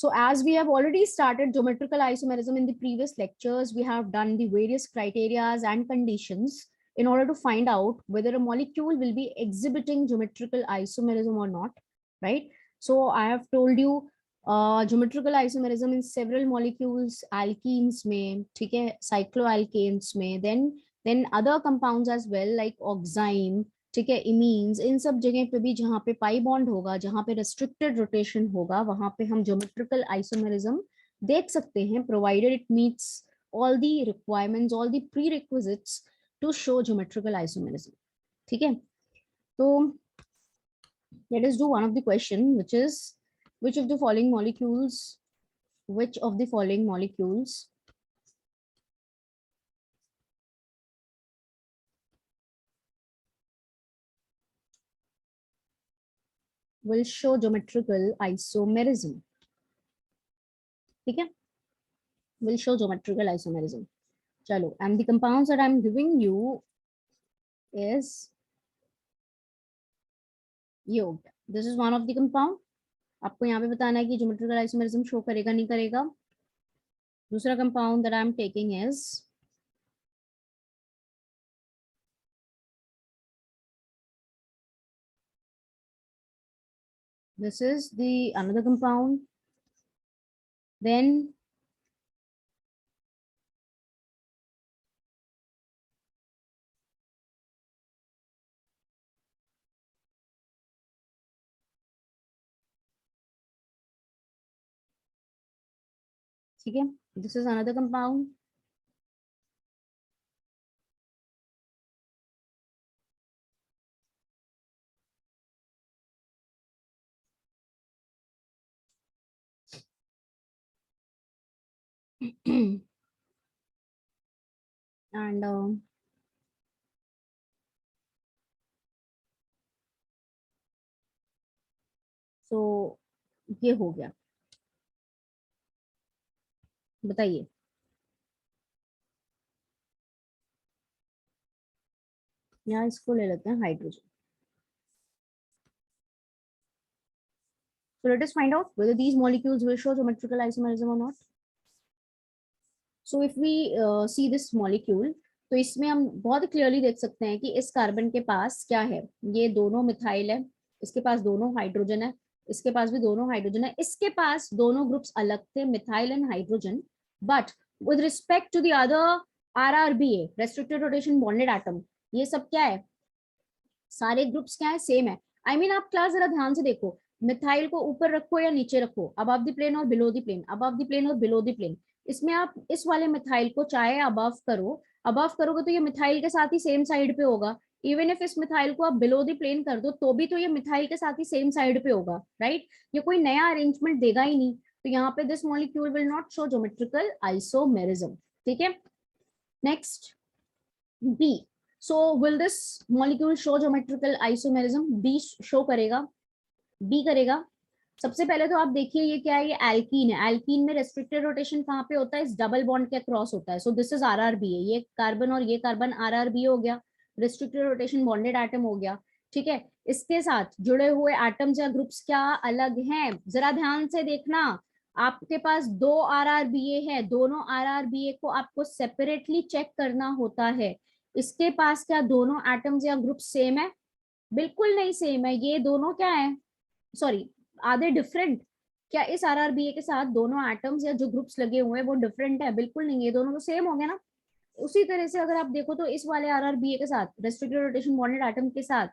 So as we have already started geometrical isomerism in the previous lectures, we have done the various criterias and conditions in order to find out whether a molecule will be exhibiting geometrical isomerism or not, right? So I have told you geometrical isomerism in several molecules, alkenes में, ठीक है, cycloalkanes में, then other compounds as well like oxime, ठीक है, इमीन्स, इन सब जगह पे भी जहाँ पे पाई बॉन्ड होगा, जहाँ पे रेस्ट्रिक्टेड रोटेशन होगा, वहां पे हम ज्योमेट्रिकल आइसोमेरिज्म देख सकते हैं, provided it meets all the requirements, all the prerequisites to show geometrical isomerism. ठीक है, तो let us do one of the question, which is which of the following molecules will show geometrical isomerism. ठीक है, will show geometrical isomerism. चलो, and the compounds that I'm giving you is योग. This is one of the compound. आपको यहाँ पे बताना है कि geometrical isomerism show करेगा नहीं करेगा. दूसरा compound that I'm taking is this is the another compound. Then ठीक है, this is another compound. And so ये हो गया. बताइए, यहाँ इसको ले लेते हैं hydrogen. So let us find out whether these molecules will show geometrical isomerism or not. So if we see this molecule, तो इसमें हम बहुत क्लियरली देख सकते हैं कि इस कार्बन के पास क्या है. ये दोनों मिथाइल है, इसके पास दोनों हाइड्रोजन है, इसके पास भी दोनों हाइड्रोजन है, इसके पास दोनों ग्रुप्स अलग थे, methyl and hydrogen. But with respect to the other RRBA, restricted rotation bonded atom, ये सब क्या है, सारे ग्रुप्स क्या है, सेम है. आई मीन आप क्लास जरा ध्यान से देखो, मिथाइल को ऊपर रखो या नीचे रखो, अबव द प्लेन और below the plane, above the plane और बिलो द प्लेन. इसमें आप इस वाले मिथाइल को चाहे अबव करो, अबव करोगे तो ये मिथाइल के साथ ही सेम साइड पे होगा. इवन इफ इस मिथाइल को आप बिलो द प्लेन कर दो तो भी तो ये मिथाइल के साथ ही सेम साइड पे होगा, राइट. ये कोई नया अरेंजमेंट देगा ही नहीं. तो यहाँ पे this molecule will not show geometrical isomerism. ठीक है, next B. So will this molecule show geometrical isomerism? B show करेगा, B करेगा. सबसे पहले तो आप देखिए ये क्या है, ये एल्कीन है. एल्कीन में रेस्ट्रिक्टेड रोटेशन कहाँ पे होता है, इस डबल बॉन्ड के क्रॉस होता है. सो दिस इज RRBA, ये कार्बन और ये कार्बन RRBA हो गया, रेस्ट्रिक्टेड रोटेशन बॉन्डेड एटम हो गया. ठीक है, इसके साथ जुड़े हुए एटम्स या ग्रुप्स क्या अलग हैं, जरा ध्यान से देखना. आपके पास दो RRBA है, दोनों RRBA को आपको सेपरेटली चेक करना होता है. इसके पास क्या दोनों एटम्स या ग्रुप सेम है, बिल्कुल नहीं सेम है. ये दोनों क्या है, सॉरी, आर दे डिफरेंट, क्या इस RRBA के साथ दोनों एटम्स या जो ग्रुप्स लगे हुए हैं वो डिफरेंट है, बिल्कुल नहीं, ये दोनों तो सेम हो गए ना. उसी तरह से अगर आप देखो तो इस वाले RRBA के साथ, रेस्ट्रिक्टेड रोटेशन बॉन्डेड एटम के साथ,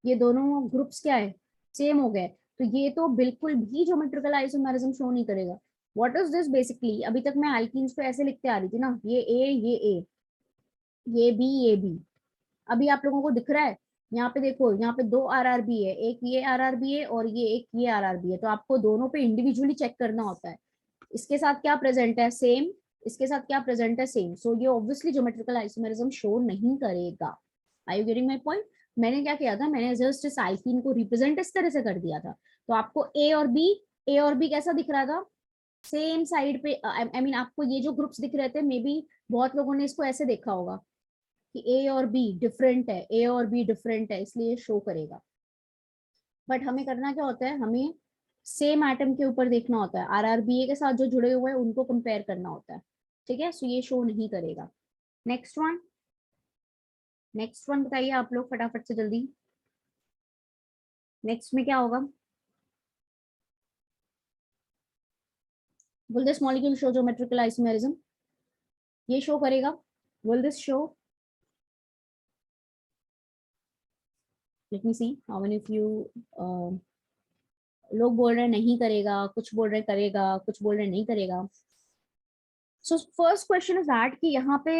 ये दोनों ग्रुप्स क्या है, सेम हो गए. तो ये तो बिल्कुल भी ज्योमेट्रिकल आइसोमेरिज्म शो नहीं करेगा. व्हाट इज दिस बेसिकली, अभी तक मैं एल्कीन्स को ऐसे लिखते आ रही थी ना, ये A, ये B, ये B. अभी आप लोगों को दिख रहा है, यहाँ पे देखो, यहाँ पे दो RRB है, एक ये RRB है और ये एक ये RRB है. तो आपको दोनों पे इंडिविजुअली चेक करना होता है, इसके साथ क्या प्रेजेंट है, सेम, इसके साथ क्या प्रेजेंट है, सेम. सो ये ऑब्वियसली ज्योमेट्रिकल आइसोमेरिज्म शो नहीं करेगा. Are you getting my point. मैंने क्या किया था, मैंने जस्ट इस एल्कीन को रिप्रेजेंट इस तरह से कर दिया था. तो आपको A और B कैसा दिख रहा था, सेम साइड पे. आई मीन आपको ये जो ग्रुप्स दिख रहे थे, मे बी बहुत लोगों ने इसको ऐसे देखा होगा कि A और B डिफरेंट है, A और B डिफरेंट है, इसलिए शो करेगा. बट हमें करना क्या होता है, हमें सेम एटम के ऊपर देखना होता है, RRBA के साथ जो जुड़े हुए हैं उनको कंपेयर करना होता है, ठीक है। सो ये शो नहीं करेगा। नेक्स्ट वन, नेक्स्ट वन बताइए आप लोग फटाफट से जल्दी। नेक्स्ट में क्या होगा? Will this molecule show geometrical isomerism? ये शो करेगा? Will this show? Let me see how many of you लोग बोल रहे हैं नहीं करेगा, कुछ बोल रहे करेगा, कुछ बोल रहे नहीं करेगा। So first question is that कि यहाँ पे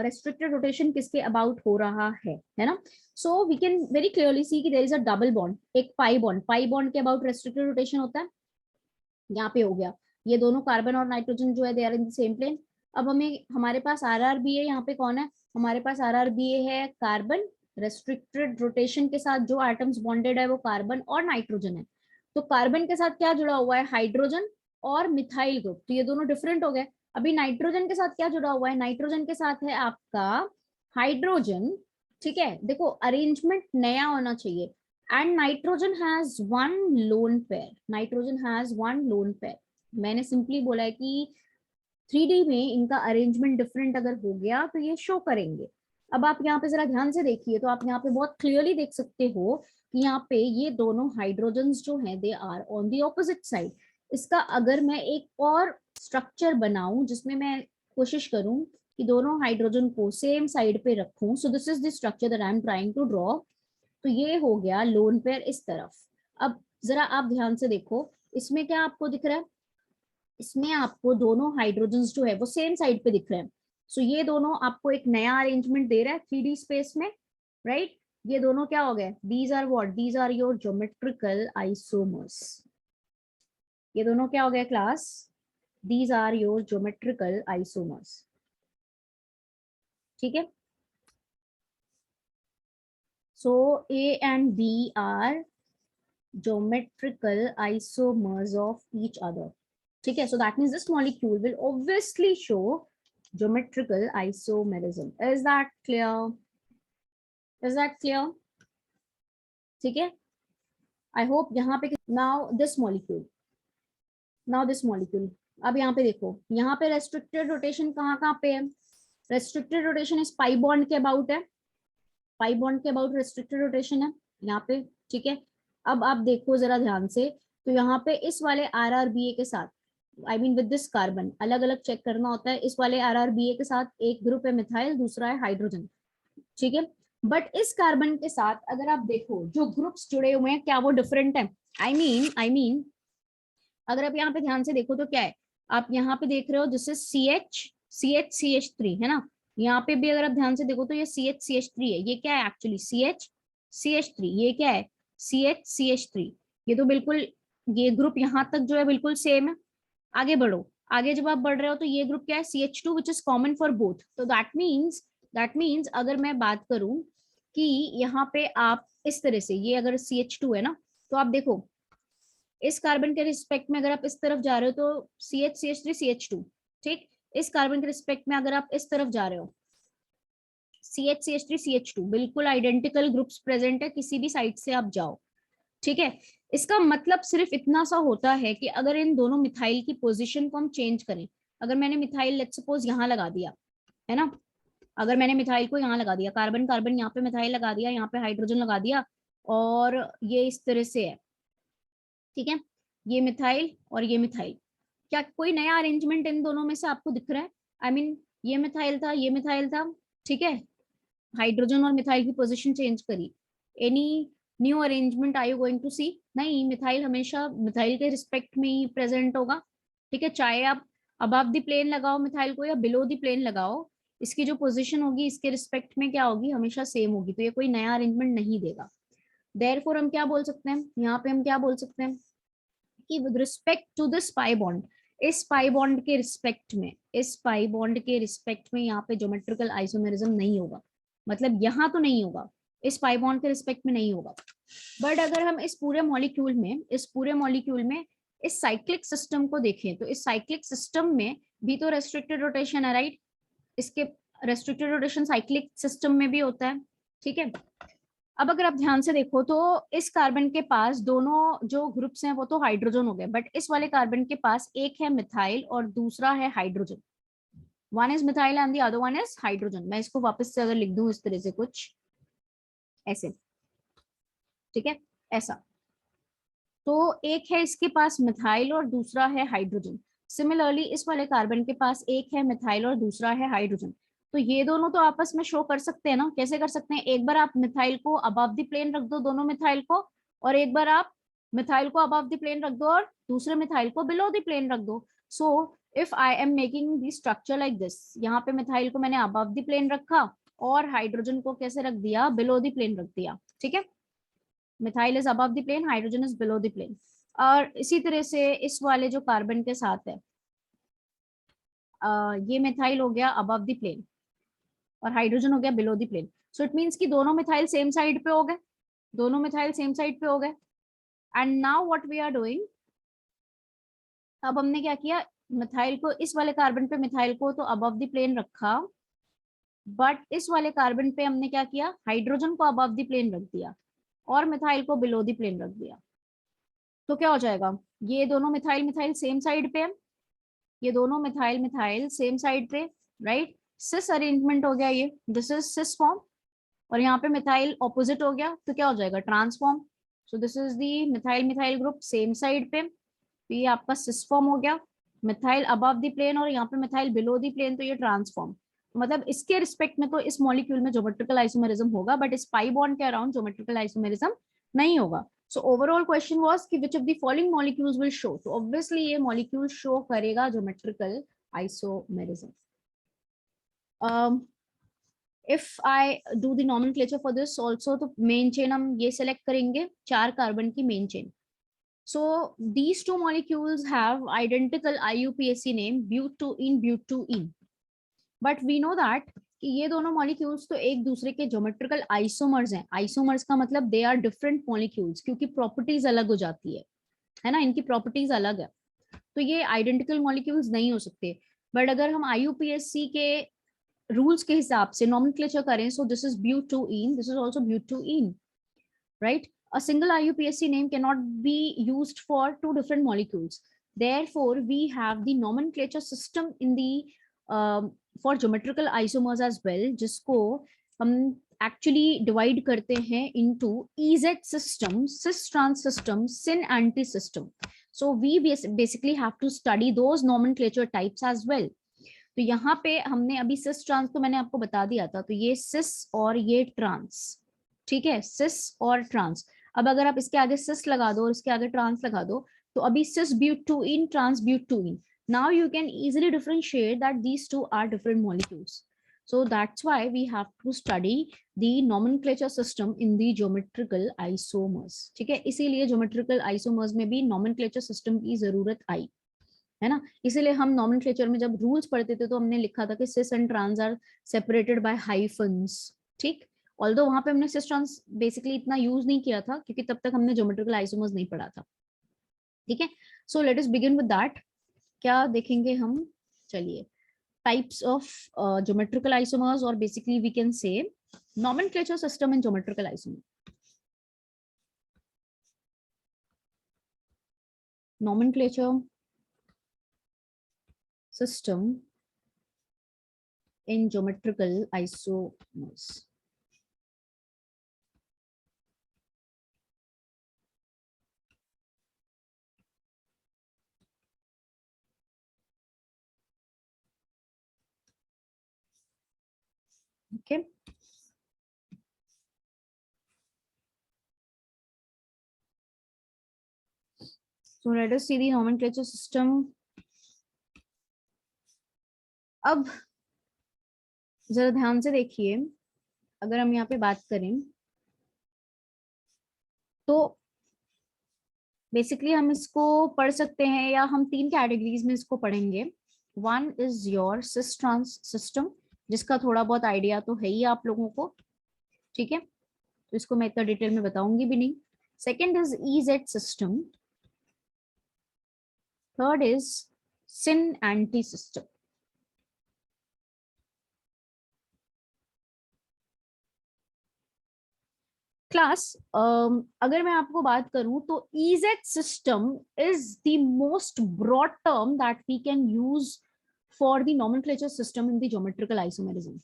रेस्ट्रिक्टेड रोटेशन किसके अबाउट हो रहा है ना। So we can very clearly see कि there is a double bond, एक पाई बॉन्ड के अबाउट रेस्ट्रिक्टेड रोटेशन होता है। यहाँ पे हो गया, ये दोनों कार्बन और नाइट्रोजन जो है they are in the same plane. अब हमें, हमारे पास RRBA यहाँ पे कौन है? हमारे पास RRBA है कार्बन, रेस्ट्रिक्टेड रोटेशन के साथ जो एटम्स बॉन्डेड है वो कार्बन और नाइट्रोजन है। तो कार्बन के साथ क्या जुड़ा हुआ है? हाइड्रोजन और मिथाइल ग्रुप, तो ये दोनों डिफरेंट हो गए। अभी नाइट्रोजन के साथ क्या जुड़ा हुआ है? नाइट्रोजन के साथ है आपका हाइड्रोजन, ठीक है। देखो अरेंजमेंट नया होना चाहिए। And nitrogen has one lone pair, nitrogen has one lone pair. मैंने सिंपली बोला है कि 3D में इनका अरेंजमेंट डिफरेंट अगर हो गया तो ये शो करेंगे। अब आप यहाँ पे जरा ध्यान से देखिए तो आप यहाँ पे बहुत क्लियरली देख सकते हो कि यहाँ पे ये दोनों हाइड्रोजन्स जो हैं they are on the opposite side. इसका अगर मैं एक और स्ट्रक्चर बनाऊं जिसमें मैं कोशिश करूं कि दोनों हाइड्रोजन को सेम साइड पे रखूं, so this is the structure that I am trying to draw. तो ये हो गया लोन पेयर इस तरफ। अब जरा आप ध्यान से देखो, इसमें क्या आपको दिख रहा है? इसमें आपको दोनों हाइड्रोजन्स जो है वो सेम साइड पे दिख रहे हैं। सो ये दोनों आपको एक नया अरेंजमेंट दे रहा है 3D स्पेस में, राइट। ये दोनों क्या हो गए? These are what? These are your geometrical isomers. ये दोनों क्या हो गए class? These are your geometrical isomers, ठीक है। सो A and B are geometrical isomers of each other, ठीक है। So that means this molecule will obviously show geometrical isomerism. Is that clear? Is that clear? ठीक है। I hope यहाँ पे now this molecule, now this molecule। अब यहाँ पे देखो, यहाँ पे restricted rotation कहाँ पे है? Restricted rotation is pi bond के about है, pi bond के about restricted rotation है यहाँ पे, ठीक है। अब आप देखो जरा ध्यान से, तो यहाँ पे इस वाले RRBA के साथ, I mean with this carbon, अलग अलग चेक करना होता है। इस वाले RRBA के साथ एक ग्रुप है मिथाइल, दूसरा है हाइड्रोजन, ठीक है। बट इस कार्बन के साथ अगर आप देखो जो ग्रुप्स जुड़े हुए हैं क्या वो डिफरेंट है? आई मीन अगर आप यहाँ पे ध्यान से देखो तो क्या है? आप यहाँ पे देख रहे हो दिस इज CH है ना। यहाँ पे भी अगर आप ध्यान से देखो तो ये CH है। ये क्या है एक्चुअली? CH3। ये क्या है? CH3। ये तो बिल्कुल, ये ग्रुप यहाँ तक जो है बिल्कुल सेम है। आगे बढ़ो, आगे जब आप बढ़ रहे हो तो ये ग्रुप क्या है? CH2 which is common for both. तो दैट मीन्स अगर मैं बात करूं कि यहाँ पे आप इस तरह से, ये अगर CH2 है ना, तो आप देखो इस कार्बन के रिस्पेक्ट में अगर आप इस तरफ जा रहे हो तो CH3 CH2, ठीक। इस कार्बन के रिस्पेक्ट में अगर आप इस तरफ जा रहे हो CH3 CH2, बिल्कुल आइडेंटिकल ग्रुप्स प्रेजेंट है किसी भी साइड से आप जाओ, ठीक है। इसका मतलब सिर्फ इतना सा होता है कि अगर इन दोनों मिथाइल की पोजीशन को हम चेंज करें, अगर मैंने मिथाइल लेट्स सपोज यहाँ लगा दिया है ना, अगर मैंने मिथाइल को यहाँ लगा दिया, कार्बन कार्बन यहाँ पे मिथाइल लगा दिया, यहाँ पे हाइड्रोजन लगा दिया, और ये इस तरह से है, ठीक है। ये मिथाइल और ये मिथाइल, क्या कोई नया अरेंजमेंट इन दोनों में से आपको दिख रहा है? आई मीन ये मिथाइल था, ये मिथाइल था, ठीक है। हाइड्रोजन और मिथाइल की पोजीशन चेंज करी, any new arrangement are you going to see? नहीं, मिथाइल हमेशा मिथाइल के रिस्पेक्ट में ही प्रेजेंट होगा, ठीक है। चाहे आप अबव द प्लेन लगाओ मिथाइल को या बिलो द प्लेन लगाओ, इसकी जो पोजीशन होगी इसके रिस्पेक्ट में क्या होगी? हमेशा सेम होगी। तो ये कोई नया अरेंजमेंट नहीं देगा। देयरफॉर हम क्या बोल सकते हैं यहाँ पे? हम क्या बोल सकते हैं कि with respect to this pi bond, इस पाई बॉन्ड के रिस्पेक्ट में, इस पाई बॉन्ड के रिस्पेक्ट में यहाँ पे ज्योमेट्रिकल आइसोमेरिज्म नहीं होगा। मतलब यहाँ तो नहीं होगा, इस पाई बॉन्ड के रिस्पेक्ट में नहीं होगा। बट अगर हम इस पूरे मॉलिक्यूल में इस साइक्लिक सिस्टम को देखें तो इस साइक्लिक सिस्टम में भी तो रेस्ट्रिक्टेड रोटेशन है, राइट। इसके रेस्ट्रिक्टेड रोटेशन साइक्लिक सिस्टम में भी होता है, ठीक है। अब अगर आप ध्यान से देखो तो इस कार्बन के पास दोनों जो ग्रुप्स हैं वो तो हाइड्रोजन हो गए, बट इस वाले कार्बन के पास एक है मिथाइल और दूसरा है hydrogen. One is methyl and the other one is hydrogen. मैं इसको वापस से अगर लिख दूं इस तरह से कुछ ऐसे, ठीक है, ऐसा। तो एक है इसके पास मिथाइल और दूसरा है हाइड्रोजन। सिमिलरली इस वाले कार्बन के पास एक है मिथाइल और दूसरा है हाइड्रोजन। तो ये दोनों तो आपस में शो कर सकते हैं ना। कैसे कर सकते हैं? एक बार आप मिथाइल को अबव द प्लेन रख दो, दोनों मिथाइल को, और एक बार आप मिथाइल को अबव द प्लेन रख दो और दूसरे मिथाइल को बिलो द प्लेन रख दो। So if I am making the structure like this, यहाँ पे मिथाइल को मैंने अबव द प्लेन रखा और हाइड्रोजन को कैसे रख दिया? बिलो द प्लेन रख दिया, ठीक है। Methyl is above the plane, hydrogen is below the plane. और इसी तरह से इस वाले जो कार्बन के साथ है, ये मिथाइल हो गया अबव द प्लेन और हाइड्रोजन हो गया below the plane. So it means कि दोनों मिथाइल सेम साइड पे हो गए, दोनों मिथाइल सेम साइड पे हो गए। And now what we are doing, अब हमने क्या किया? मिथाइल को, इस वाले कार्बन पे मिथाइल को तो अबव द प्लेन रखा, बट इस वाले कार्बन पे हमने क्या किया? हाइड्रोजन को अबव द प्लेन रख दिया और मिथाइल को बिलो द प्लेन रख दिया। तो क्या हो जाएगा? ये दोनों मिथाइल मिथाइल सेम साइड पे है, ये दोनों मिथाइल मिथाइल सेम साइड पे, राइट। सिस अरेंजमेंट हो गया ये, दिस इज सिस फॉर्म। और यहाँ पे मिथाइल ऑपोजिट हो गया, तो क्या हो जाएगा? Transform. So this is the methyl methyl group same side पे, तो ये आपका सिस फॉर्म हो गया। मिथाइल अबव द प्लेन और यहाँ पे मिथाइल बिलो द प्लेन, तो ये ट्रांसफॉर्म। मतलब इसके रिस्पेक्ट में तो इस मॉलिक्यूल में ज्योमेट्रिकल आइसोमेरिज्म होगा, बट इस पाई बॉन्ड के अराउंड ज्योमेट्रिकल आइसोमेरिज्म नहीं होगा। सो ओवरऑल क्वेश्चन वाज कि which of the following molecules will show, तो ऑब्वियसली ये मॉलिक्यूल शो करेगा geometrical isomerism. If I do the nomenclature for this also, तो मेन चेन हम ये सेलेक्ट करेंगे, 4 कार्बन की main chain. So these two molecules have identical IUPAC name, butyene, butyene. But we know that कि ये दोनों molecules तो एक दूसरे के ज्योमेट्रिकल आइसोमर्स हैं। आइसोमर्स का मतलब दे आर डिफरेंट molecules, क्योंकि प्रॉपर्टीज अलग हो जाती है ना, इनकी प्रॉपर्टीज अलग है। तो ये आइडेंटिकल molecules नहीं हो सकते। बट अगर हम IUPAC के रूल्स के हिसाब से नॉमेनक्लेचर करें, सो this is butyene, this is also butyene, right? A single IUPAC name cannot be used for two different molecules. Therefore, we have the nomenclature system in the for geometrical isomers as well, जिसको हम actually divide करते हैं into EZ system, cis trans system, syn anti system. So we basically have to study those nomenclature types as well. तो यहाँ पे हमने अभी cis trans तो मैंने आपको बता दिया था, तो ये cis और ये trans, ठीक है, सिस और ट्रांस। अब अगर आप इसके आगे सिस लगा दो और इसके आगे ट्रांस लगा दो, तो अभी cis butene, trans butene. Now you can easily differentiate that these two are different molecules. So that's why we have to study the nomenclature system in the geometrical isomers. ठीक है, इसीलिए geometrical isomers में भी nomenclature system की जरूरत आई, है ना। इसीलिए हम नॉमेनक्लेचर में जब रूल्स पढ़ते थे तो हमने लिखा था कि cis and trans are separated by hyphens, ठीक। ऑल्दो वहां पे हमने सिस ट्रांस बेसिकली इतना यूज नहीं किया था, क्योंकि तब तक हमने ज्योमेट्रिकल आइसोमर्स नहीं पढ़ा था, ठीक है। So let us begin with that. क्या देखेंगे हम? चलिए, टाइप्स ऑफ ज्योमेट्रिकल आइसोमर्स, और basically we can say nomenclature system in geometrical isomer. nomenclature system in geometrical isomers. Okay. So let us see the nomenclature system. अब जरा ध्यान से देखिए, अगर हम यहाँ पे बात करें तो बेसिकली हम इसको पढ़ सकते हैं, या हम 3 कैटेगरीज में इसको पढ़ेंगे। One is your cis trans system, जिसका थोड़ा बहुत आइडिया तो है ही आप लोगों को, ठीक है, तो इसको मैं इतना डिटेल में बताऊंगी भी नहीं। Second is EZ system, third is syn anti system. Class अगर मैं आपको बात करूं तो EZ system is the most broad term that we can use for the nomenclature system in the geometrical isomerism.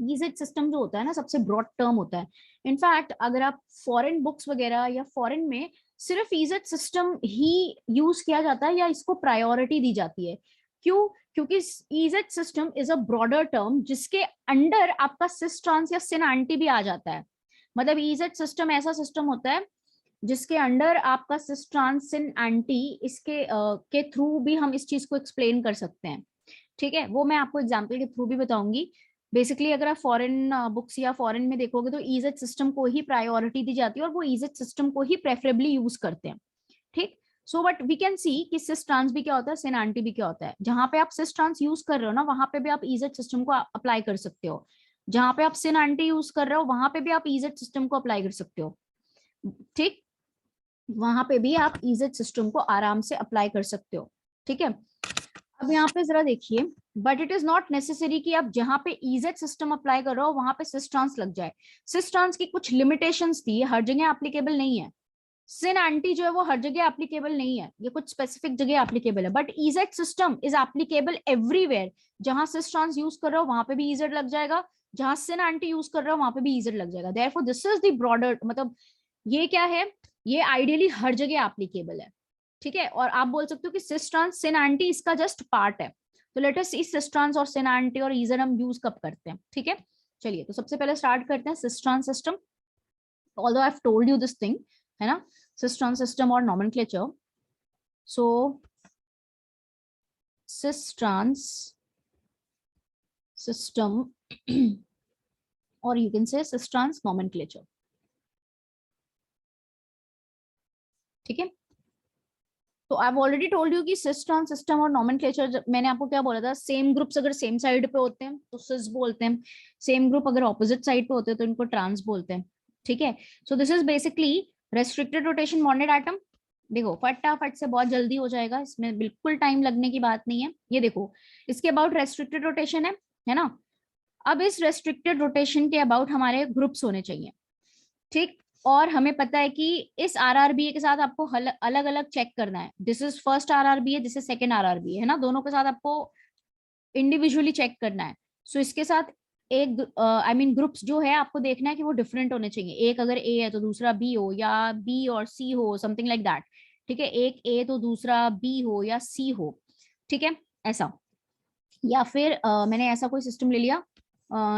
EZ system जो होता है ना सबसे ब्रॉड टर्म होता है। इनफैक्ट अगर आप फॉरेन बुक्स वगैरह या फॉरेन में सिर्फ EZ सिस्टम ही यूज किया जाता है या इसको प्रायोरिटी दी जाती है। क्यों? क्योंकि EZ system is a broader term जिसके अंडर आपका सिस ट्रांस या सिन एंटी भी आ जाता है। मतलब EZ सिस्टम ऐसा सिस्टम होता है जिसके अंडर आपका सिस ट्रांस सिन एंटी इसके के थ्रू भी हम इस चीज को एक्सप्लेन कर सकते हैं। ठीक है, वो मैं आपको एग्जाम्पल के थ्रू भी बताऊंगी। बेसिकली अगर आप फॉरेन बुक्स या फॉरेन में देखोगे तो EZ सिस्टम को ही प्रायोरिटी दी जाती है और वो EZ सिस्टम को ही प्रेफरेबली यूज करते हैं। ठीक, so but we can see कि सिस ट्रांस भी क्या होता है, सिन एंटी भी क्या होता है। जहां पे आप सिस ट्रांस यूज कर रहे हो ना वहां पे भी आप EZ सिस्टम को अप्लाई कर सकते हो। जहां पे आप सिन एंटी यूज कर रहे हो वहां पे भी आप EZ सिस्टम को अप्लाई कर सकते हो। ठीक, वहां पे भी आप EZ सिस्टम को आराम से अप्लाई कर सकते हो। ठीक है, अब यहाँ पे जरा देखिए, but it is not necessary कि आप जहां पे EZ सिस्टम अप्लाई कर रहे हो वहां पे सिस ट्रांस लग जाए। सिस ट्रांस की कुछ लिमिटेशंस थी, हर जगह एप्लीकेबल नहीं है। सिन एंटी जो है वो हर जगह एप्लीकेबल नहीं है, ये कुछ स्पेसिफिक जगह एप्लीकेबल है। But EZ system is applicable everywhere. जहां सिस ट्रांस यूज कर रहे हो वहां पे भी EZ लग जाएगा, जहां सिन एंटी यूज कर रहे हो वहां पे भी EZ लग जाएगा। Therefore this is the broader, मतलब ये क्या है, ये आइडियली हर जगह एप्लीकेबल है। ठीक है, और आप बोल सकते हो कि सिस ट्रांस सिन एंटी इसका जस्ट पार्ट है। तो लेट अस सी सिस ट्रांस और सिन एंटी और EZ हम यूज कब करते हैं। ठीक है, चलिए तो सबसे पहले स्टार्ट करते हैं cis trans system. Although I have told you this thing, है ना, सिस ट्रांस सिस्टम और nomenclature. So cis trans system और you can say cis trans nomenclature. ठीक है, तो आई ऑलरेडी टोल्ड यू कि सिस ट्रांस सिस्टम और nomenclature, मैंने आपको क्या बोला था, सेम ग्रुप्स अगर सेम साइड पे होते हैं तो सिस बोलते हैं, सेम ग्रुप अगर ऑपोजिट साइड पे होते हैं तो इनको ट्रांस बोलते हैं। ठीक है, so this is basically restricted rotation bonded atom. देखो फटाफट से बहुत जल्दी हो जाएगा, इसमें बिल्कुल टाइम लगने की बात नहीं है। ये देखो इसके अबाउट रेस्ट्रिक्टेड रोटेशन है ना। अब इस रेस्ट्रिक्टेड रोटेशन के अबाउट हमारे ग्रुप्स होने चाहिए। ठीक, और हमें पता है कि इस RRBA के साथ आपको अलग अलग चेक करना है। This is first RRBA, this is second RRBA, है ना, दोनों के साथ आपको इंडिविजुअली चेक करना है। सो इसके साथ एक आई मीन ग्रुप्स जो है आपको देखना है कि वो डिफरेंट होने चाहिए। एक अगर A है तो दूसरा B हो, या B और C हो, समथिंग लाइक दैट। ठीक है, एक A तो दूसरा B हो या C हो। ठीक है, ऐसा। या फिर मैंने ऐसा कोई सिस्टम ले लिया,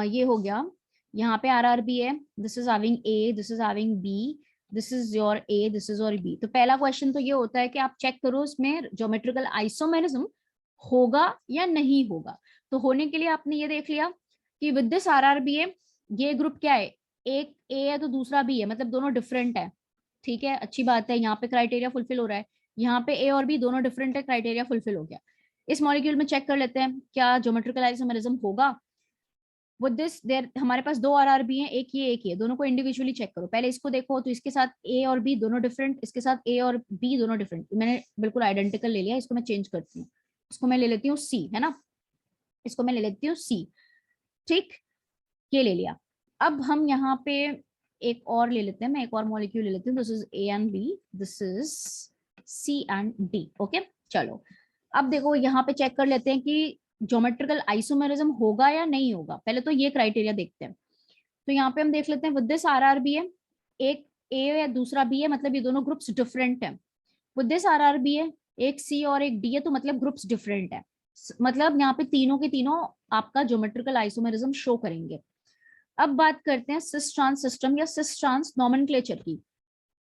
ये हो गया, यहाँ पे RRB है, this is having A, this is having B, this is your A, this is your B। तो पहला क्वेश्चन तो ये होता है कि आप चेक करो इसमें ज्योमेट्रिकल आइसोमेरिज्म होगा या नहीं होगा। तो होने के लिए आपने ये देख लिया कि विद दिस RRBA ये ग्रुप क्या है, एक A है तो दूसरा B है, मतलब दोनों डिफरेंट है। ठीक है, अच्छी बात है, यहाँ पे क्राइटेरिया फुलफिल हो रहा है। यहाँ पे A और B दोनों डिफरेंट है, क्राइटेरिया फुलफिल हो गया। इस मॉलिक्यूल में चेक कर लेते हैं क्या ज्योमेट्रिकल आइसोमेरिज्म होगा। विद दिस देयर हमारे पास दो RRB हैं, एक ये एक ये, दोनों को इंडिविजुअली चेक करो। पहले इसको देखो तो इसके साथ A और B दोनों डिफरेंट, इसके साथ A और B दोनों डिफरेंट। मैंने बिल्कुल आइडेंटिकल ले लिया, इसको मैं चेंज करती हूँ, इसको मैं ले लेती हूँ C, है ना, इसको मैं ले लेती हूँ C। ठीक, ये ले लिया। अब हम यहाँ पे एक और ले लेते हैं, मैं एक और मॉलिक्यूल ले लेती हूँ, this is A and B, this is C and D। Okay, चलो अब देखो यहाँ पे चेक कर लेते हैं कि ज्योमेट्रिकल आइसोमेरिज्म होगा या नहीं होगा। पहले तो ये क्राइटेरिया देखते हैं। तो यहाँ पे हम देख लेते हैं विद दिस RRB है, एक A है दूसरा B है, मतलब ये दोनों ग्रुप्स डिफरेंट है। विद दिस RRB है, एक C और एक D है, तो मतलब ग्रुप्स डिफरेंट है। मतलब यहाँ पे तीनों के तीनों आपका ज्योमेट्रिकल आइसोमेरिज्म शो करेंगे। अब बात करते हैं सिस ट्रांस सिस्टम या सिस ट्रांस नॉमेनक्लेचर की।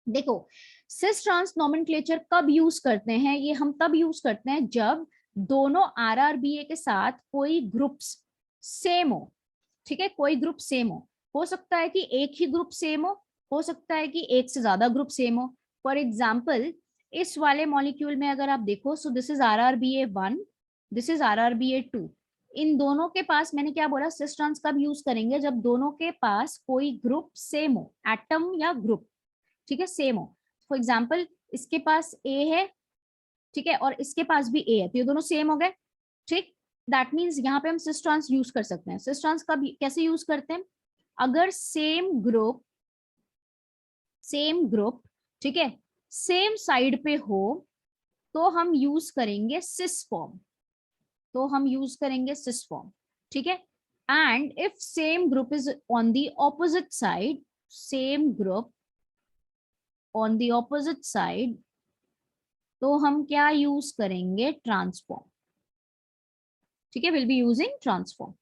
देखो सिस ट्रांस नॉमेनक्लेचर कब यूज करते हैं, ये हम तब यूज करते हैं जब दोनों RRBA के साथ कोई ग्रुप्स सेम हो। ठीक है, कोई ग्रुप सेम हो सकता है कि एक ही ग्रुप सेम हो सकता है कि एक से ज्यादा ग्रुप सेम हो। फॉर एग्जाम्पल इस वाले मॉलिक्यूल में अगर आप देखो, सो this is RRBA1, this is RRBA2। इन दोनों के पास मैंने क्या बोला, सिस ट्रांस कब यूज करेंगे, जब दोनों के पास कोई ग्रुप सेम हो, एटम या ग्रुप, ठीक है, सेम हो। फॉर एग्जाम्पल इसके पास A है, ठीक है, और इसके पास भी A है, तो ये दोनों सेम हो गए। ठीक, दैट मीन्स यहाँ पे हम सिस ट्रांस यूज कर सकते हैं। सिस ट्रांस कब कैसे यूज करते हैं, अगर सेम ग्रुप सेम ग्रुप, ठीक है, सेम साइड पे हो तो हम यूज करेंगे सिस फॉर्म, तो हम यूज करेंगे सिस फॉर्म, ठीक है। And if same group is on the opposite side, same group on the opposite side, तो हम क्या यूज करेंगे, ट्रांसफॉर्म, ठीक है, विल बी यूजिंग ट्रांसफॉर्म।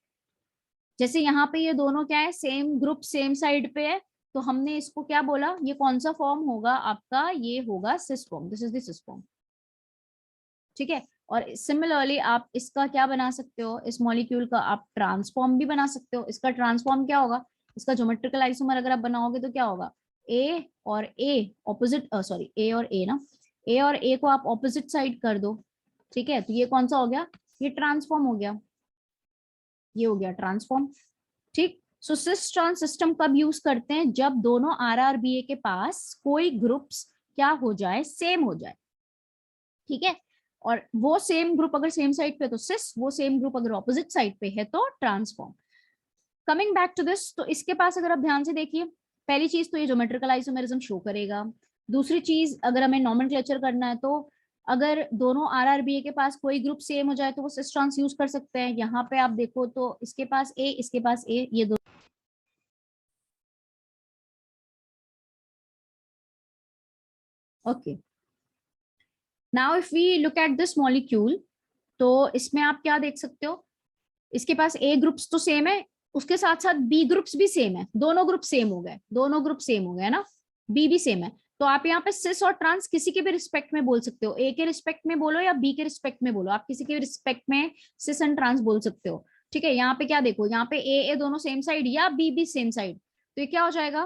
जैसे यहाँ पे ये दोनों क्या है, सेम ग्रुप सेम साइड पे है, तो हमने इसको क्या बोला, ये कौन सा फॉर्म होगा आपका, ये होगा cis form, this is the cis form, ठीक है। और सिमिलरली आप इसका क्या बना सकते हो, इस मॉलिक्यूल का आप ट्रांसफॉर्म भी बना सकते हो। इसका ट्रांसफॉर्म क्या होगा, इसका ज्योमेट्रिकल आइसोमर अगर आप बनाओगे तो क्या होगा, ए और ए ऑपोजिट, सॉरी ए और ए ना, ए और ए को आप ऑपोजिट साइड कर दो, ठीक है, तो ये कौन सा हो गया, ये ट्रांसफॉर्म हो गया, ये हो गया ट्रांसफॉर्म, ठीक। सो सिस ट्रांस सिस्टम कब यूज करते हैं, जब दोनों आरआरबीए के पास कोई ग्रुप्स क्या हो जाए, सेम हो जाए, ठीक है। और वो सेम ग्रुप अगर सेम साइड पे तो सिस, वो सेम ग्रुप अगर ऑपोजिट साइड पे है तो transform. Coming back to this, तो इसके पास अगर आप ध्यान से देखिए, पहली चीज तो ये ज्योमेट्रिकल आइसोमेरिज्म शो करेगा। दूसरी चीज अगर हमें नॉमेनक्लेचर करना है, तो अगर दोनों आरआरबीए के पास कोई ग्रुप सेम हो जाए तो वो सिस ट्रांस यूज कर सकते हैं। यहाँ पे आप देखो तो इसके पास ए, इसके पास ए, ये दो, okay. Now if we look at this molecule, तो इसमें आप क्या देख सकते हो, इसके पास ए ग्रुप्स तो सेम है, उसके साथ साथ बी ग्रुप्स भी सेम है, दोनों ग्रुप सेम हो गए, दोनों ग्रुप सेम हो गए ना, बी भी सेम है। तो आप यहाँ पे सिस और ट्रांस किसी के भी रिस्पेक्ट में बोल सकते हो, ए के रिस्पेक्ट में बोलो या बी के रिस्पेक्ट में बोलो, आप किसी के भी रिस्पेक्ट में सिस एंड ट्रांस बोल सकते हो, ठीक है। यहाँ पे क्या देखो, यहाँ पे ए दोनों सेम साइड या बी भी सेम साइड, तो ये क्या हो जाएगा,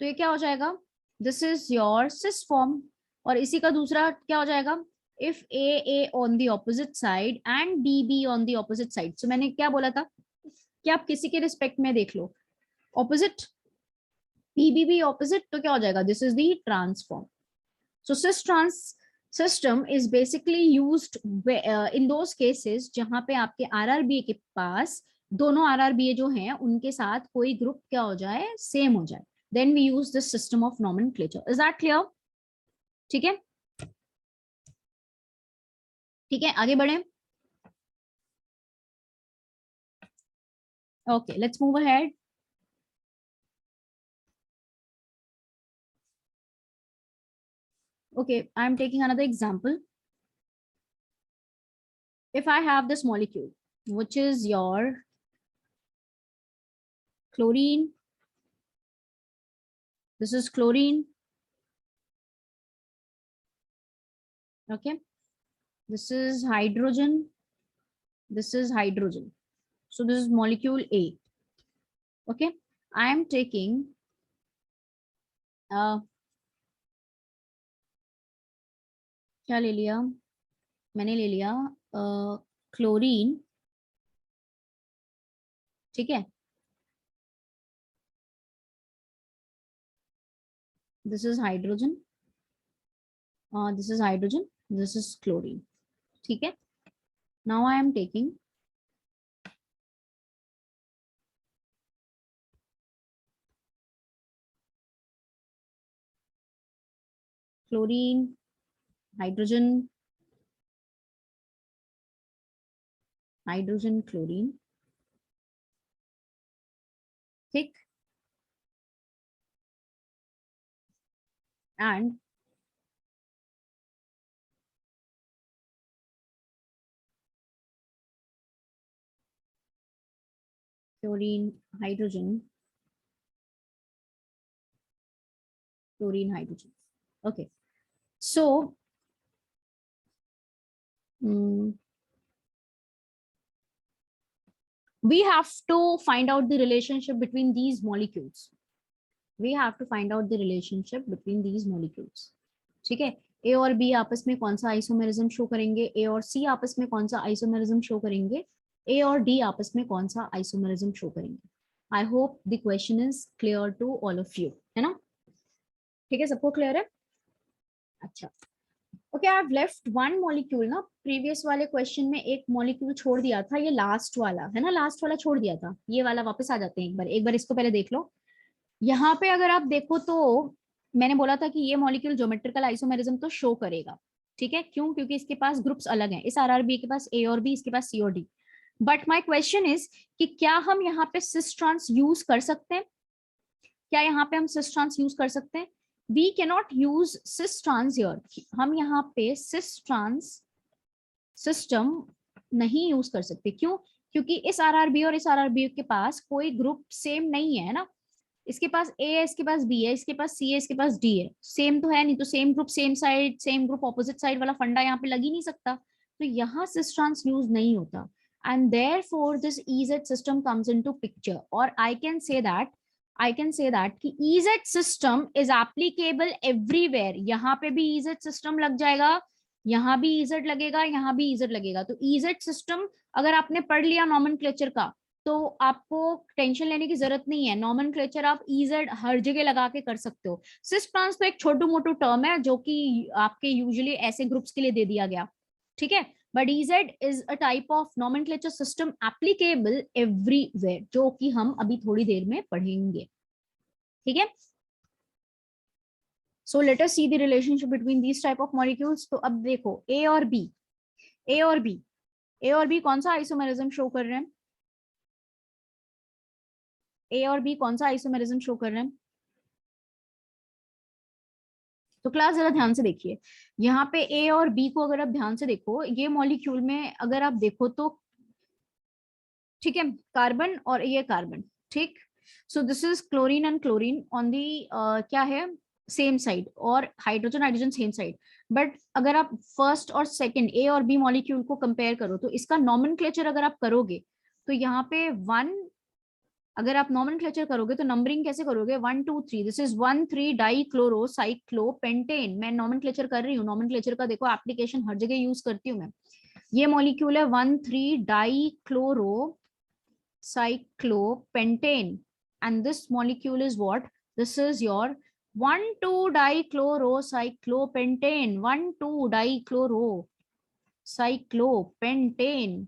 तो ये क्या हो जाएगा, this is your cis form. और इसी का दूसरा क्या हो जाएगा, if A on the opposite side and B on the opposite side, so मैंने क्या बोला था कि आप किसी के रिस्पेक्ट में देख लो, ऑपोजिट पीबी भी ऑपोजिट, तो क्या हो जाएगा, this is the trans form. So cis trans system is basically used in those cases जहां पे आपके आरआरबीए के पास दोनों आरआरबीए जो हैं उनके साथ कोई ग्रुप क्या हो जाए, सेम हो जाए, then we use this system of nomenclature. Is that clear, ठीक है, ठीक है, आगे बढ़े। Okay, let's move ahead. Okay, I'm taking another example. If I have this molecule, which is your chlorine, this is chlorine, okay, this is hydrogen, this is hydrogen. So this is molecule A, okay. I am taking क्या ले लिया, मैंने ले लिया chlorine, ठीक है, this is hydrogen, this is hydrogen, this is chlorine, ठीक है। Now I am taking chlorine, hydrogen, hydrogen, chlorine, ठीक, and chlorine, hydrogen, chlorine, hydrogen, okay. So we have to find out the relationship between these molecules, we have to find out the relationship between these molecules, ठीक है। ए और B आपस में कौन सा isomerism show करेंगे, ए और सी आपस में कौन सा आइसोमेरिज्म शो करेंगे, ए और डी आपस में कौन सा आइसोमेरिज्म शो करेंगे। I hope the question is clear to all of you, है ना, ठीक है, सबको क्लियर है, अच्छा। Okay, I have left one molecule ना, प्रीवियस वाले क्वेश्चन में एक मॉलिक्यूल छोड़ दिया था, ये लास्ट वाला है ना, लास्ट वाला छोड़ दिया था, ये वाला वापस आ जाते हैं, एक बार इसको पहले देख लो। यहाँ पे अगर आप देखो तो मैंने बोला था कि ये मॉलिक्यूल ज्योमेट्रिकल आइसोमेरिज्म तो शो करेगा, ठीक है, क्यों? क्योंकि इसके पास ग्रुप्स अलग हैं, इस आरआरबी के पास ए और बी, इसके पास सी और D. But my question is कि क्या हम यहाँ पे सिस ट्रांस यूज कर सकते हैं? क्या यहाँ पे हम सिस ट्रांस यूज कर सकते हैं? We can not use cis trans here. हम यहाँ पे सिस ट्रांस सिस्टम नहीं यूज कर सकते, क्यों? क्योंकि इस आरआरबी और इस आरआरबी के पास कोई ग्रुप सेम नहीं है ना। इसके पास ए है, इसके पास बी है, इसके पास सी है, इसके पास डी है, सेम तो है नहीं, तो same group same side, same group opposite side वाला फंडा यहाँ पे लग ही नहीं सकता, तो यहाँ सिस ट्रांस यूज नहीं होता। And therefore this EZ system comes into picture, और आई कैन से दैट कि EZ system is applicable everywhere. यहाँ पे भी EZ सिस्टम लग जाएगा, यहाँ भी EZ लगेगा, यहाँ भी EZ लगेगा। तो EZ सिस्टम अगर आपने पढ़ लिया नॉमेनक्लेचर का, तो आपको टेंशन लेने की जरूरत नहीं है, नॉमेनक्लेचर आप EZ हर जगह लगा के कर सकते हो। सिस ट्रांस तो एक छोटू मोटू टर्म है जो कि आपके यूजुअली ऐसे ग्रुप्स के लिए दे दिया गया, ठीक है। But EZ is a type of nomenclature system applicable everywhere, जो कि हम अभी थोड़ी देर में पढ़ेंगे, ठीक है। So let us see the relationship between these type of molecules. तो अब देखो ए और बी, ए और बी, ए और बी कौन सा आइसोमेरिज्म शो कर रहे हैं? ए और बी कौन सा आइसोमेरिज्म शो कर रहे हैं? तो क्लास जरा ध्यान से देखिए, यहाँ पे ए और बी को अगर आप ध्यान से देखो, ये मॉलिक्यूल में अगर आप देखो तो, ठीक है, कार्बन और ये कार्बन, ठीक। सो this is chlorine and chlorine on the क्या है, सेम साइड, और hydrogen hydrogen same side. But अगर आप फर्स्ट और सेकंड ए और बी मॉलिक्यूल को कंपेयर करो, तो इसका नॉमेनक्लेचर अगर आप करोगे, तो यहाँ पे वन, अगर आप नॉमेनक्लेचर करोगे तो नंबरिंग कैसे करोगे, 1 2 3, this is 1 3 die chloro cyclopentane. मैं नॉमेनक्लेचर कर रही हूँ, नॉमेनक्लेचर का देखो एप्लीकेशन हर जगह यूज करती हूँ मैं। ये मॉलिक्यूल है 1 3 die chloro cyclopentane, and this molecule is what, this is your 1 2 die chloro cyclopentane, 1 2 die chloro cyclopentane.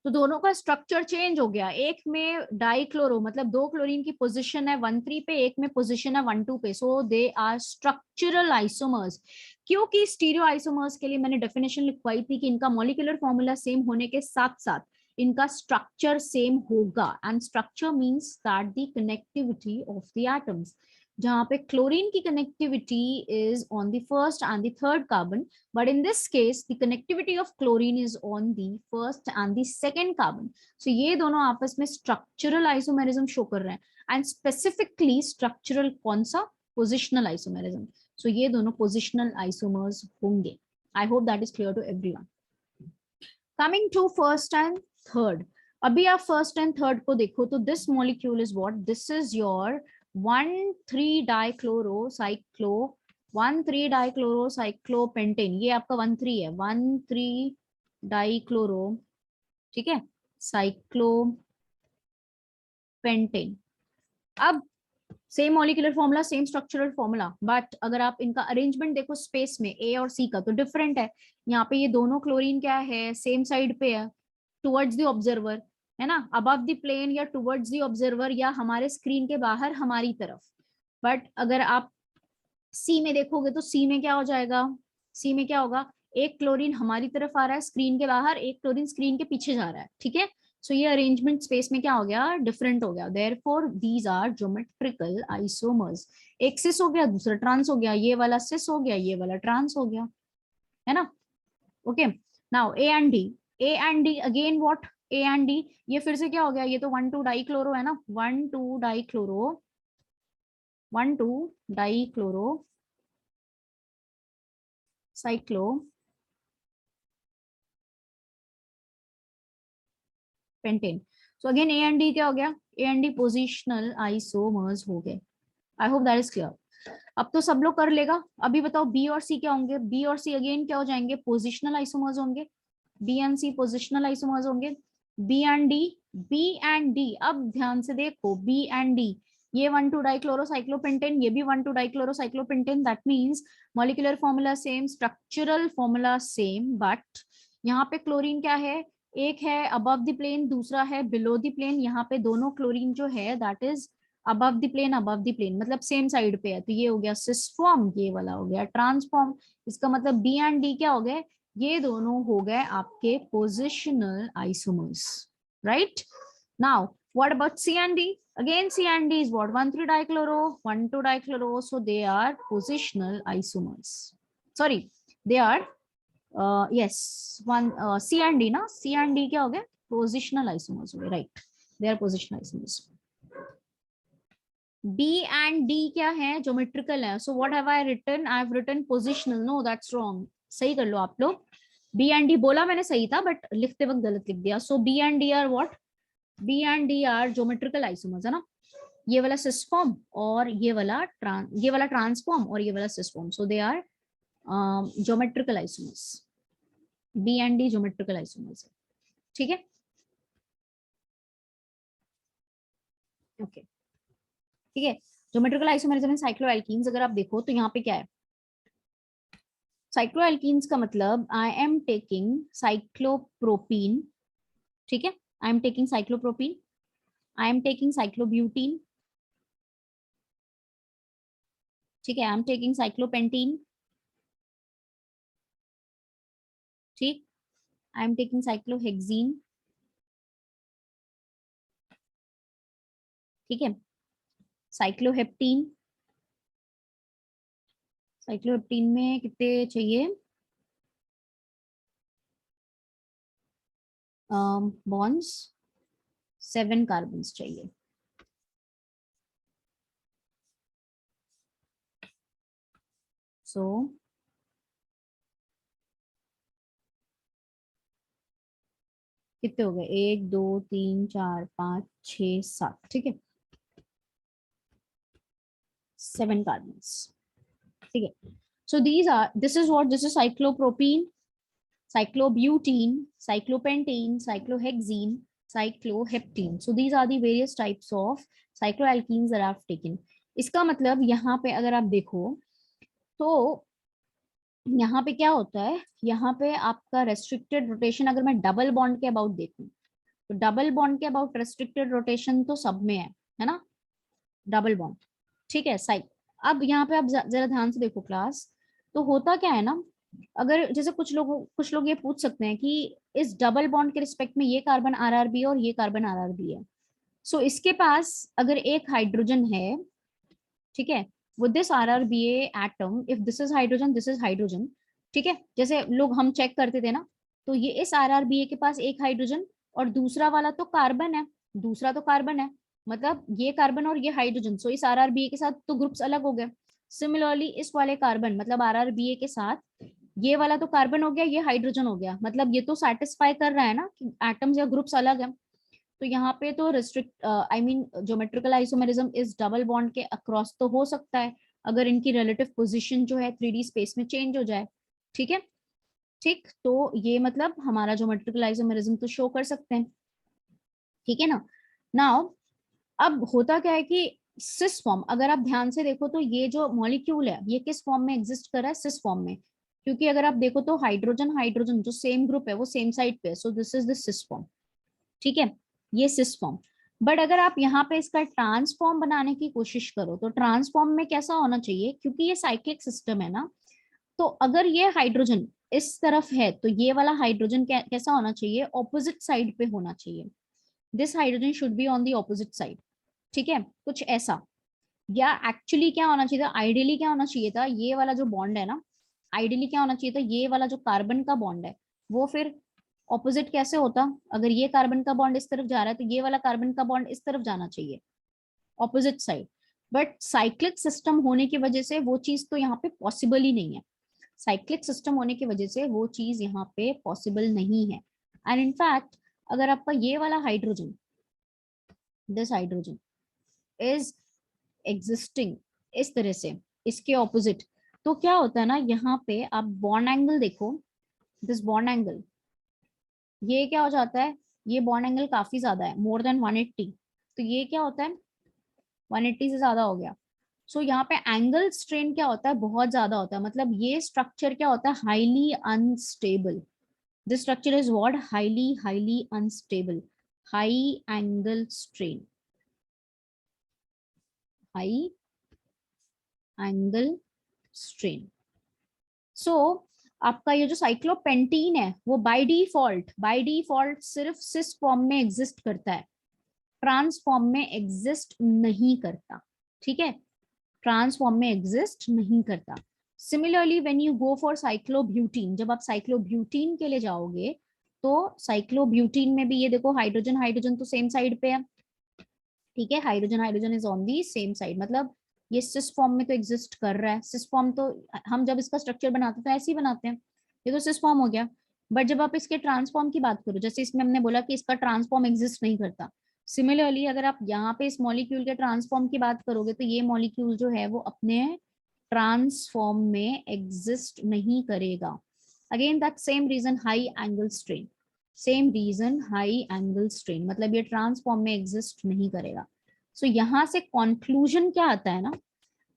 तो दोनों का स्ट्रक्चर चेंज हो गया, एक में डाइक्लोरो मतलब दो क्लोरीन की पोजीशन है 1 3 पे, एक में पोजीशन है 1 2 पे। सो दे आर स्ट्रक्चरल आइसोमर्स। क्योंकि स्टीरियो आइसोमर्स के लिए मैंने डेफिनेशन लिखवाई थी कि इनका मॉलिक्यूलर फॉर्मूला सेम होने के साथ साथ इनका स्ट्रक्चर सेम होगा, and structure means that the connectivity of the atoms, जहां पे क्लोरीन की connectivity is on the first and the third carbon, but in this case the connectivity of chlorine is on the first and the second carbon. So ये दोनों आपस में structural isomerism show कर रहे हैं, and specifically structural कौन सा, positional isomerism. So ये दोनों positional isomers होंगे. I hope that is clear to everyone. Coming to first and third, अभी आप first and third को देखो तो this molecule is what, this is your 1 3 dichloro cyclo 1 3 डाइक्लोरोसाइक्लोपेंटेन, ये आपका 1 3 है, 1 3 डाइक्लोरो, ठीक है, साइक्लोपेंटेन। अब same molecular formula, same structural formula, but अगर आप इनका अरेंजमेंट देखो स्पेस में ए और सी का, तो डिफरेंट है। यहाँ पे ये दोनों क्लोरीन क्या है, सेम साइड पे है, टुवर्ड्स द ऑब्जर्वर, है ना, अबव द प्लेन या टुवर्ड्स द ऑब्जर्वर, या हमारे स्क्रीन के बाहर हमारी तरफ। बट अगर आप सी में देखोगे तो सी में क्या हो जाएगा, सी में क्या होगा, एक क्लोरीन हमारी तरफ आ रहा है स्क्रीन के बाहर, एक क्लोरीन स्क्रीन के पीछे जा रहा है, ठीक है। सो ये अरेंजमेंट स्पेस में क्या हो गया, डिफरेंट हो गया। Therefore these are geometrical isomers. एक सिस हो गया, दूसरा ट्रांस हो गया, ये वाला सिस हो गया, ये वाला ट्रांस हो गया, है ना। Okay, now A and D, A and D again what, A and D, ये फिर से क्या हो गया, ये तो 1 2 डाइक्लोरो है ना, 1 2 dichloro 1 2 dichloro cyclo pentane. So again A and D क्या हो गया, A and D positional isomers हो गए। I hope that is clear. अब तो सब लोग कर लेगा। अभी बताओ बी और सी क्या होंगे, बी और सी अगेन क्या हो जाएंगे, पोजिशनल आइसोमर्स होंगे, B and C positional isomers होंगे। B and D, B and D, अब ध्यान से देखो, बी एंड डी, ये 1 2 डाइक्लोरोसाइक्लोपेंटेन, ये भी 1 2 dichlorocyclopentane, that means molecular formula same, structural formula same, but यहाँ पे क्लोरीन क्या है, एक है अबव द प्लेन, दूसरा है बिलो द प्लेन। यहाँ पे दोनों क्लोरीन जो है that is above the plane मतलब सेम साइड पे है, तो ये हो गया सिस फॉर्म, ये वाला हो गया ट्रांसफॉर्म। इसका मतलब बी एंड डी क्या हो गए, ये दोनों हो गए आपके positional isomers, right. Now what about C and D, again C and D is what, 1,3-dichloro 1,2-dichloro, so they are positional isomers, sorry they are yes one C and D ना, C and D क्या हो गए, positional isomers हो गए, right, they are positional isomers। B and D क्या है, geometrical है, so what have I written, I have written positional, no that's wrong, सही कर लो आप लोग, B and D बोला मैंने सही था बट लिखते वक्त गलत लिख दिया, so B and D are what, B and D are geometrical isomers है ना, ये वाला सिस फॉर्म और ये वाला ट्रांसफॉर्म और ये वाला cis form, so they are geometrical isomers, B and D geometrical isomers, ठीक है, ओके ठीक है। ज्योमेट्रिकल आइसोमरिज्म में साइक्लोएल्कीन्स अगर आप देखो तो यहाँ पे क्या है, साइक्लोएल्कीन्स का मतलब आई एम टेकिंग साइक्लोप्रोपीन, ठीक है, I am taking cyclopropene, I am taking cyclobutene, ठीक है, आई एम टेकिंग साइक्लोपेंटीन, ठीक, आई एम टेकिंग साइक्लोहेक्सीन, ठीक है, साइक्लोहेप्टीन, साइक्लोहेप्टीन में कितने चाहिए बॉन्ड्स, 7 कार्बन्स चाहिए, सो कितने हो गए, 1 2 3 4 5 6 7, ठीक है, 7 कार्बन्स, ठीक है। So this is what, this is cyclopropene, cyclobutene, cyclopentane, cyclohexene, cycloheptene. So these are the various types of cycloalkenes that I've taken. इसका मतलब यहाँ पे अगर आप देखो तो यहाँ पे क्या होता है, यहाँ पे आपका रेस्ट्रिक्टेड रोटेशन, अगर मैं डबल बॉन्ड के अबाउट देखूं तो डबल बॉन्ड के अबाउट रेस्ट्रिक्टेड रोटेशन तो सब में है ना, डबल बॉन्ड, ठीक है साइड। अब यहाँ पे आप जरा ध्यान से देखो क्लास, तो होता क्या है ना, अगर जैसे कुछ लोग ये पूछ सकते हैं कि इस डबल बॉन्ड के रिस्पेक्ट में ये कार्बन आरआरबी है और ये कार्बन आरआरबी है, सो इसके पास अगर एक हाइड्रोजन है, ठीक है, with this RRBA atom, if this is hydrogen this is hydrogen, ठीक है, जैसे लोग हम चेक करते थे ना, तो ये इस आरआरबीए के पास एक हाइड्रोजन और दूसरा वाला तो कार्बन है, दूसरा तो कार्बन है, मतलब ये कार्बन और ये हाइड्रोजन, सो इस आरआरबीए के साथ तो ग्रुप्स अलग हो गए। सिमिलरली इस वाले कार्बन मतलब आरआरबीए के साथ ये वाला तो कार्बन हो गया, ये हाइड्रोजन हो गया, मतलब ये तो सेटिस्फाई कर रहा है ना कि एटम्स या ग्रुप्स अलग है। तो यहाँ पे तो restrict I mean geometrical isomerism इस डबल बॉन्ड के अक्रॉस तो हो सकता है अगर इनकी रिलेटिव पोजीशन जो है 3D स्पेस में चेंज हो जाए, ठीक है, ठीक, तो ये मतलब हमारा ज्योमेट्रिकल आइसोमेरिज्म तो शो कर सकते हैं, ठीक है ना। नाउ अब होता क्या है कि सिस फॉर्म, अगर आप ध्यान से देखो तो ये जो मॉलिक्यूल है ये किस फॉर्म में एग्जिस्ट कर रहा है, सिस फॉर्म में, क्योंकि अगर आप देखो तो हाइड्रोजन हाइड्रोजन जो सेम ग्रुप है वो सेम साइड पे है, so this is the cis form, ठीक है, ये सिस फॉर्म। बट अगर आप यहाँ पे इसका ट्रांसफॉर्म बनाने की कोशिश करो तो ट्रांसफॉर्म में कैसा होना चाहिए, क्योंकि ये साइक्लिक सिस्टम है ना, तो अगर ये हाइड्रोजन इस तरफ है तो ये वाला हाइड्रोजन कैसा होना चाहिए, ऑपोजिट साइड पे होना चाहिए, this hydrogen should be on the opposite side, ठीक है, कुछ ऐसा। या एक्चुअली क्या होना चाहिए था, आइडियली क्या होना चाहिए था, ये वाला जो बॉन्ड है ना, आइडियली क्या होना चाहिए था, ये वाला जो कार्बन का बॉन्ड है वो फिर ऑपोजिट कैसे होता, अगर ये कार्बन का बॉन्ड इस तरफ जा रहा है तो ये वाला कार्बन का बॉन्ड इस तरफ जाना चाहिए, opposite side. But cyclic system होने की वजह से वो चीज तो यहाँ पे पॉसिबल ही नहीं है, साइक्लिक सिस्टम होने की वजह से वो चीज यहाँ पे पॉसिबल नहीं है। एंड इनफैक्ट अगर आपका ये वाला hydrogen, this hydrogen is existing इस तरह से इसके ऑपोजिट, तो क्या होता है ना, यहाँ पे आप बॉन्ड एंगल देखो, दिस बॉन्ड एंगल, ये क्या हो जाता है, ये बॉन्ड एंगल काफी ज्यादा है, मोर देन 180, तो ये क्या होता है 180 से ज्यादा हो गया, सो यहाँ पे एंगल स्ट्रेन क्या होता है, बहुत ज्यादा होता है, मतलब ये स्ट्रक्चर क्या होता है, highly unstable, this structure is what, highly highly unstable, high angle strain, high angle strain. So आपका ये जो साइक्लोपेंटीन है वो बाय डिफॉल्ट सिर्फ सिस फॉर्म में एग्जिस्ट करता है, ट्रांस फॉर्म में एग्जिस्ट नहीं करता। ठीक है, ट्रांस फॉर्म में एग्जिस्ट नहीं करता। Similarly when you go for cyclobutene, जब आप साइक्लोब्यूटीन के लिए जाओगे तो साइक्लोब्यूटीन में भी ये देखो हाइड्रोजन हाइड्रोजन तो सेम साइड पे है। ठीक है, hydrogen hydrogen is on the same side, मतलब ये सिस फॉर्म में तो एग्जिस्ट कर रहा है। सिस फॉर्म तो हम जब इसका स्ट्रक्चर बनाते हैं तो ऐसे ही बनाते हैं, ये तो सिस फॉर्म हो गया। बट जब आप इसके ट्रांसफॉर्म की बात करो, जैसे इसमें हमने बोला कि इसका ट्रांसफॉर्म एग्जिस्ट नहीं करता, सिमिलरली अगर आप यहाँ पे इस मॉलिक्यूल के ट्रांसफॉर्म की बात करोगे तो ये मॉलिक्यूल जो है वो अपने ट्रांसफॉर्म में एग्जिस्ट नहीं करेगा। Again that same reason high angle strain, same reason high angle strain, मतलब ये ट्रांसफॉर्म में एग्जिस्ट नहीं करेगा। सो यहाँ से कॉन्क्लूजन क्या आता है ना,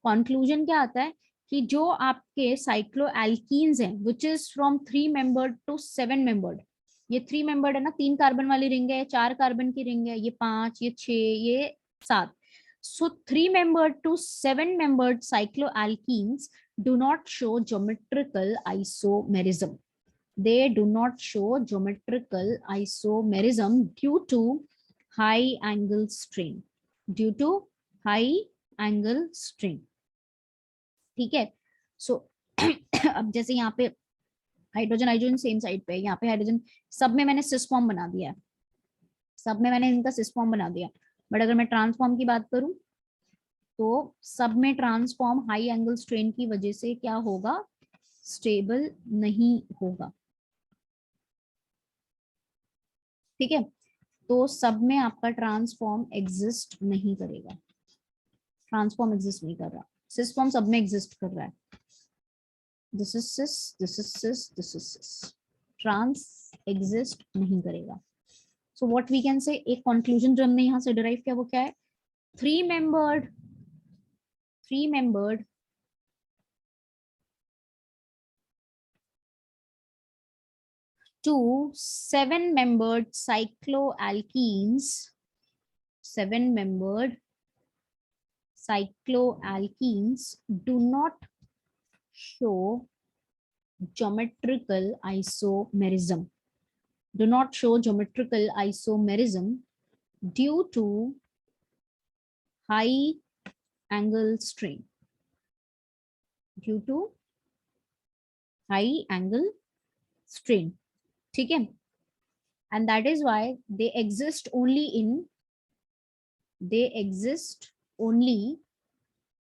कॉन्क्लूजन क्या आता है कि जो आपके साइक्लोएल्कीन्स हैं which is from 3 membered to 7 membered, ये 3 मेंबर्ड है ना, 3 कार्बन वाली रिंग है, 4 कार्बन की रिंग है, ये 5, ये 6, ये 7। So 3 membered to 7 membered cycloalkenes do not show geometrical isomerism. They do not show geometrical isomerism due to high angle strain. Due to high angle strain. ठीक है, सो अब जैसे यहाँ पे हाइड्रोजन हाइड्रोजन सेम साइड पे है, यहाँ पे हाइड्रोजन, सब में मैंने सिस फॉर्म बना दिया है, सब में मैंने इनका सिस फॉर्म बना दिया। बट अगर मैं ट्रांसफॉर्म की बात करूं तो सब में ट्रांसफॉर्म हाई एंगल स्ट्रेन की वजह से क्या होगा, स्टेबल नहीं होगा। ठीक है, तो सब में आपका ट्रांसफॉर्म एग्जिस्ट नहीं करेगा, ट्रांसफॉर्म एग्जिस्ट नहीं कर रहा, सिस फॉर्म सब में एग्जिस्ट कर रहा है। This is cis, this is cis, this is cis, trans exist नहीं करेगा। सो व्हाट वी कैन से, एक कंक्लूजन जो हमने यहाँ से डिराइव किया वो क्या है, three membered to 7-membered cycloalkenes, 7-membered cycloalkenes do not show geometrical isomerism, do not show geometrical isomerism due to high angle strain, due to high angle strain. ठीक है, and that is why they exist only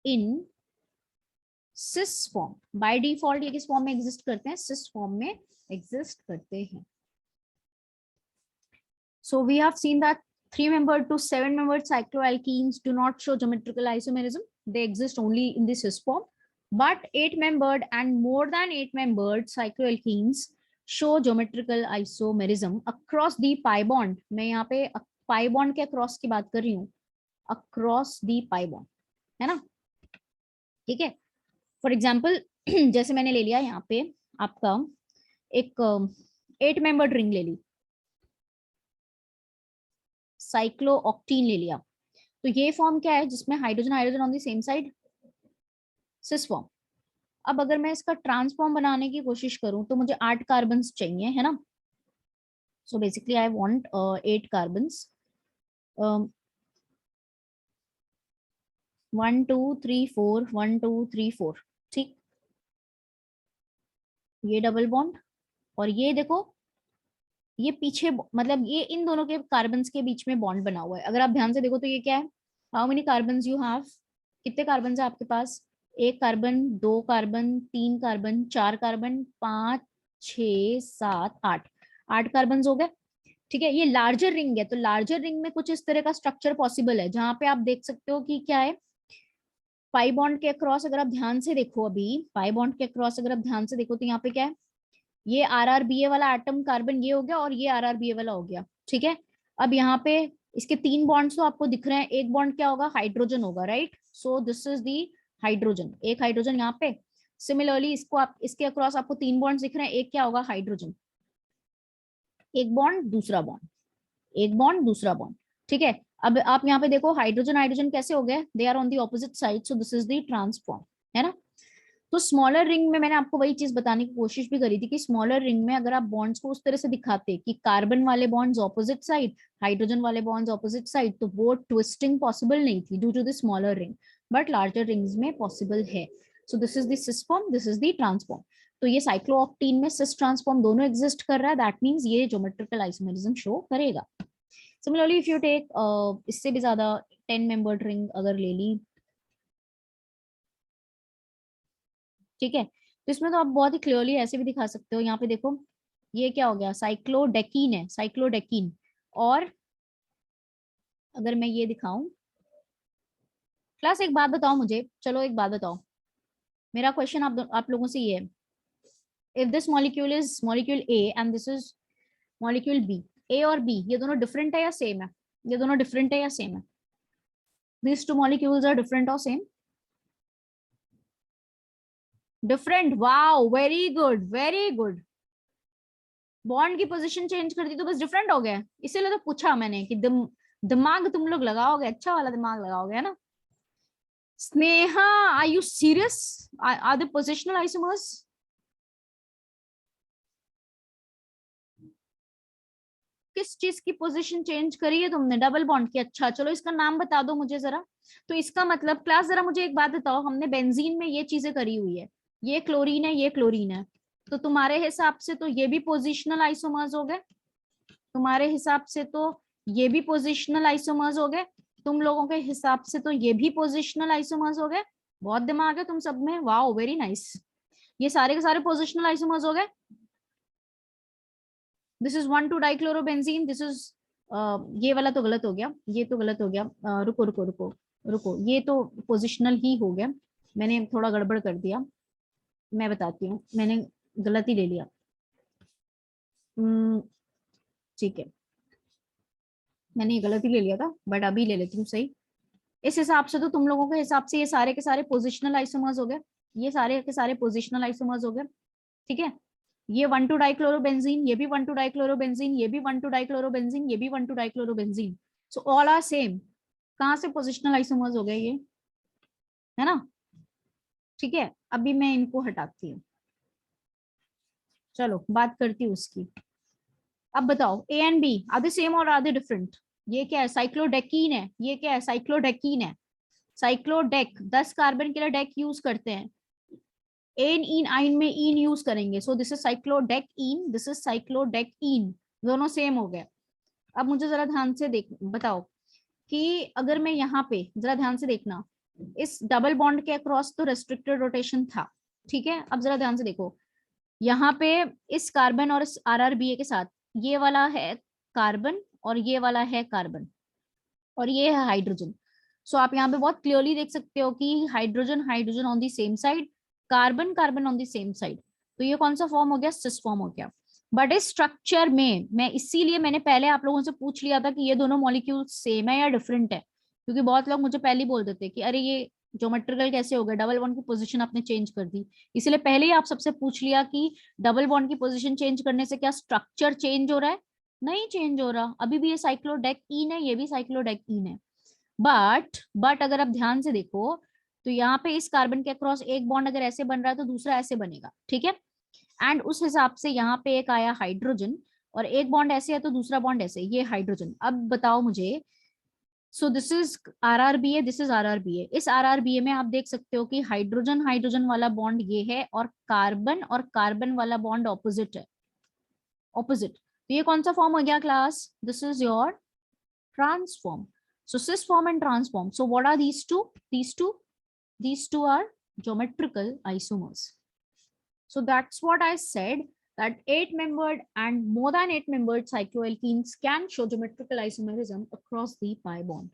in cis form. by default ये किस form में exist करते हैं, cis form में exist करते हैं। So we have seen that 3-membered to 7-membered cycloalkenes do not show geometrical isomerism. They exist only in the cis form. But 8-membered and more than 8-membered cycloalkenes show geometrical isomerism across the pi bond. मैं यहाँ पे pi bond के across की बात कर रही हूँ, across the pi bond, है ना। ठीक है, फॉर एग्जाम्पल जैसे मैंने ले लिया यहाँ पे आपका एक 8-membered रिंग ले ली, साइक्लोऑक्टीन ले लिया, तो ये फॉर्म क्या है जिसमें hydrogen hydrogen on the same side, cis form. अब अगर मैं इसका ट्रांसफॉर्म बनाने की कोशिश करूं तो मुझे 8 कार्बन चाहिए, है ना। So basically I want 8 carbon, 1 2 3 4, 1 2 3 4, ठीक। ये डबल बॉन्ड और ये देखो ये पीछे, मतलब ये इन दोनों के कार्बन के बीच में बॉन्ड बना हुआ है। अगर आप ध्यान से देखो तो ये क्या है, how many carbon you have, कितने कार्बन है आपके पास, 1 carbon, 2 carbon, 3 carbon, 4 carbon, 5 6 7 8, 8 carbon हो गए। ठीक है, ये लार्जर रिंग है तो लार्जर रिंग में कुछ इस तरह का स्ट्रक्चर पॉसिबल है जहां पे आप देख सकते हो कि क्या है, पाई बॉन्ड के अक्रॉस अगर आप ध्यान से देखो, अभी पाई बॉन्ड के अक्रॉस अगर आप ध्यान से देखो तो यहाँ पे क्या है, ये RRBA वाला एटम कार्बन ये हो गया और ये RRBA वाला हो गया। ठीक है, अब यहाँ पे इसके 3 बॉन्ड्स तो आपको दिख रहे हैं, एक बॉन्ड क्या होगा, हाइड्रोजन होगा, right. So this is the hydrogen, एक हाइड्रोजन यहाँ पे। सिमिलरली इसको आप इसके अक्रॉस आपको 3 बॉन्ड्स दिख रहे हैं, एक क्या होगा, हाइड्रोजन, एक बॉन्ड दूसरा बॉन्ड, एक बॉन्ड दूसरा बॉन्ड। ठीक है, अब आप यहाँ पे देखो हाइड्रोजन हाइड्रोजन कैसे हो गए, they are on the opposite side, so this is the trans form, है ना। तो स्मॉलर रिंग में मैंने आपको वही चीज बताने की कोशिश भी करी थी कि स्मॉलर रिंग में अगर आप बॉन्ड्स को उस तरह से दिखाते कि कार्बन वाले बॉन्ड्स ऑपोजिट साइड, हाइड्रोजन वाले बॉन्ड्स ऑपोजिट साइड, तो वो ट्विस्टिंग पॉसिबल नहीं थी due to the smaller ring, but larger rings में पॉसिबल है। So this is the cis form, this is the trans form. तो ये साइक्लोऑक्टीन में सिस ट्रांसफॉर्म दोनों एग्जिस्ट कर रहा है, दैट मींस ये ज्योमेट्रिकल आइसोमेरिज्म शो करेगा। सिमिलरली इफ यू टेक इससे भी ज्यादा 10 मेंबर्ड रिंग अगर ले ली, ठीक है, तो इसमें तो आप बहुत ही क्लियरली ऐसे भी दिखा सकते हो। यहाँ पे देखो ये क्या हो गया, साइक्लोडेकीन है, साइक्लोडेकीन। और अगर मैं ये दिखाऊं, क्लास एक बात बताओ मुझे, चलो एक बात बताओ, मेरा क्वेश्चन आप लोगों से ये है, if this molecule is molecule A and this is molecule B, A और बी ये दोनों डिफरेंट है या सेम है? ये दोनों डिफरेंट है या सेम है? These two molecules are different or same? Different. Wow, very good, very good. Bond की पोजीशन चेंज कर दी तो बस डिफरेंट हो गया, इसीलिए तो पूछा मैंने कि दिमाग तुम लोग लगाओगे, अच्छा वाला दिमाग लगाओगे, है ना। Sneha, are you serious? Are the positional isomers? किस चीज की पोजीशन चेंज करी है तुमने? डबल बॉन्ड की? अच्छा चलो इसका नाम बता दो मुझे जरा। तो इसका मतलब क्लास जरा मुझे एक बात बताओ, हमने बेंजीन में ये चीजें करी हुई है, ये क्लोरीन है, ये क्लोरीन है, तो तुम्हारे हिसाब से तो ये भी पोजिशनल आइसोमर्स हो गए, तुम्हारे हिसाब से तो ये भी पोजिशनल आइसोमर्स हो गए, तुम लोगों के हिसाब से तो ये भी पोजिशनल आइसोमर्स हो गए। बहुत दिमाग है तुम सब में, वाओ वेरी नाइस। ये सारे के सारे पोजिशनल आइसोमर्स हो गए। दिस इज 1,2-डाइक्लोरोबेंजीन, दिस इज ये वाला तो गलत हो गया, ये तो गलत हो गया, रुको रुको रुको रुको, ये तो पोजिशनल ही हो गया, मैंने थोड़ा गड़बड़ कर दिया, मैं बताती हूँ, मैंने गलत ही ले लिया। ठीक है, मैंने ये गलत ही ले लिया था, बट अभी ले लेती हूँ सही। इस हिसाब से तो तुम लोगों के हिसाब से ये सारे के सारे पोजिशनल आइसोमर्स हो गए, ये सारे के सारे पोजिशनल आइसोमर्स हो गए, ठीक है। ये 1,2-डाइक्लोरोबेंजीन, ये भी 1,2-डाइक्लोरोबेंजीन, ये भी 1,2-डाइक्लोरोबेंजीन, ये भी 1,2-डाइक्लोरोबेंजीन, सो ऑल आर सेम। कहाँ से पोजिशनल आइसोमर्स हो गए ये, है ना। ठीक है, अभी मैं इनको हटाती हूँ, चलो बात करती हूँ उसकी। अब बताओ A and B are the same और आर द डिफरेंट? ये क्या है, साइक्लोडेकीन है, ये क्या है, साइक्लोडेकीन है। साइक्लोडेक 10 कार्बन के लिए डेक यूज करते हैं, एन इन आइन में इन यूज करेंगे, so this is cyclodecene, this is cyclodecene, दोनों सेम हो गए। अब मुझे जरा ध्यान से देख बताओ कि अगर मैं यहाँ पे जरा ध्यान से देखना, इस डबल बॉन्ड के अक्रॉस तो रेस्ट्रिक्टेड रोटेशन था, ठीक है। अब जरा ध्यान से देखो, यहाँ पे इस कार्बन और इस RRBA के साथ ये वाला है कार्बन और ये वाला है कार्बन और ये है हाइड्रोजन। सो आप यहाँ पे बहुत क्लियरली देख सकते हो कि hydrogen hydrogen on the same side, carbon carbon on the same side, तो ये कौन सा फॉर्म हो गया, सिस फॉर्म हो गया। बट इस स्ट्रक्चर में मैं इसीलिए मैंने पहले आप लोगों से पूछ लिया था कि ये दोनों मॉलिक्यूल सेम है या डिफरेंट है, क्योंकि बहुत लोग मुझे पहले ही बोल देते कि अरे ये ज्योमेट्रिकल कैसे हो गया, डबल बॉन्ड की पोजीशन आपने चेंज कर दी। इसलिए पहले ही आप सबसे पूछ लिया कि डबल बॉन्ड की पोजीशन चेंज करने से क्या स्ट्रक्चर चेंज हो रहा है? नहीं चेंज हो रहा, अभी भी ये साइक्लोडेकीन है, ये भी साइक्लोडेकीन है। बट अगर आप ध्यान से देखो तो यहाँ पे इस कार्बन के अक्रॉस एक बॉन्ड अगर ऐसे बन रहा है तो दूसरा ऐसे बनेगा, ठीक है। एंड उस हिसाब से यहाँ पे एक आया हाइड्रोजन और एक बॉन्ड ऐसे है तो दूसरा बॉन्ड ऐसे, ये हाइड्रोजन। अब बताओ मुझे, सो this is RRBA, this is RRBA, इस RRBA में आप देख सकते हो कि हाइड्रोजन हाइड्रोजन वाला बॉन्ड ये है और कार्बन वाला बॉन्ड ऑपोजिट है, ऑपोजिट। तो ये कौन सा फॉर्म हो गया class, this is your transform. So cis form and transform. So what are these two? These two are geometrical isomers. So that's what I said, that 8-membered and more than 8-membered cycloalkenes can show geometrical isomerism across the pi bond.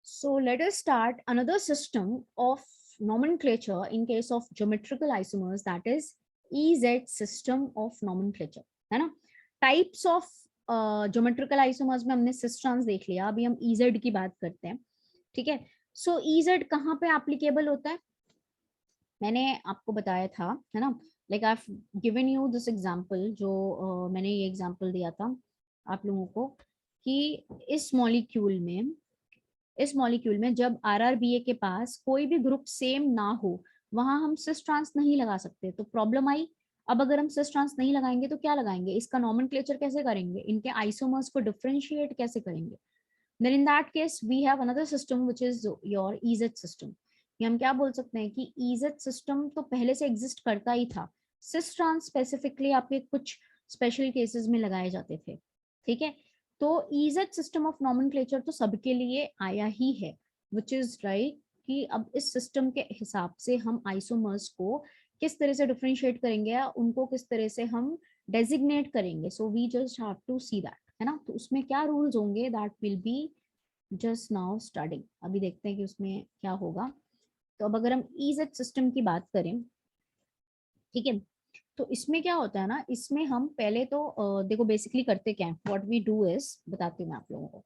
So let us start another system of nomenclature in case of geometrical isomers, that is EZ system of nomenclature, है ना। Types of geometrical isomers में हमने cis trans देख लिया, अभी हम EZ की बात करते हैं, ठीक है। सो EZ कहाँ पे एप्लीकेबल होता है, मैंने आपको बताया था, है ना। Like I have given you this example, जो मैंने ये एग्जांपल दिया था आप लोगों को कि इस मॉलिक्यूल में जब RRBA के पास कोई भी ग्रुप सेम ना हो, वहां हम सिस ट्रांस नहीं लगा सकते, तो प्रॉब्लम आई। अब अगर हम सिस ट्रांस नहीं लगाएंगे तो क्या लगाएंगे, इसका नॉमेनक्लेचर कैसे करेंगे, इनके आइसोमर्स को डिफरेंशिएट कैसे करेंगे। Then in that case we have another system which is your EZ system। ये हम क्या बोल सकते हैं कि EZ system तो पहले से एग्जिस्ट करता ही था, सिस ट्रांस स्पेसिफिकली आपके कुछ स्पेशल केसेस में लगाए जाते थे, ठीक है। तो EZ सिस्टम ऑफ नॉमेनक्लेचर तो सबके लिए आया ही है, विच इज राइट, कि अब इस सिस्टम के हिसाब से हम आइसोमर्स को किस तरह से डिफरेंशिएट करेंगे या उनको किस तरह से हम डेजिग्नेट करेंगे। So we just have to see that, है ना। तो उसमें क्या रूल्स होंगे, that will be just now starting. अभी देखते हैं कि उसमें क्या होगा। तो अब अगर हम EZ सिस्टम की बात करें, ठीक है, तो इसमें क्या होता है ना, इसमें हम पहले तो देखो बेसिकली करते क्या है, व्हाट वी डू इज, बताती हूँ मैं आप लोगों को।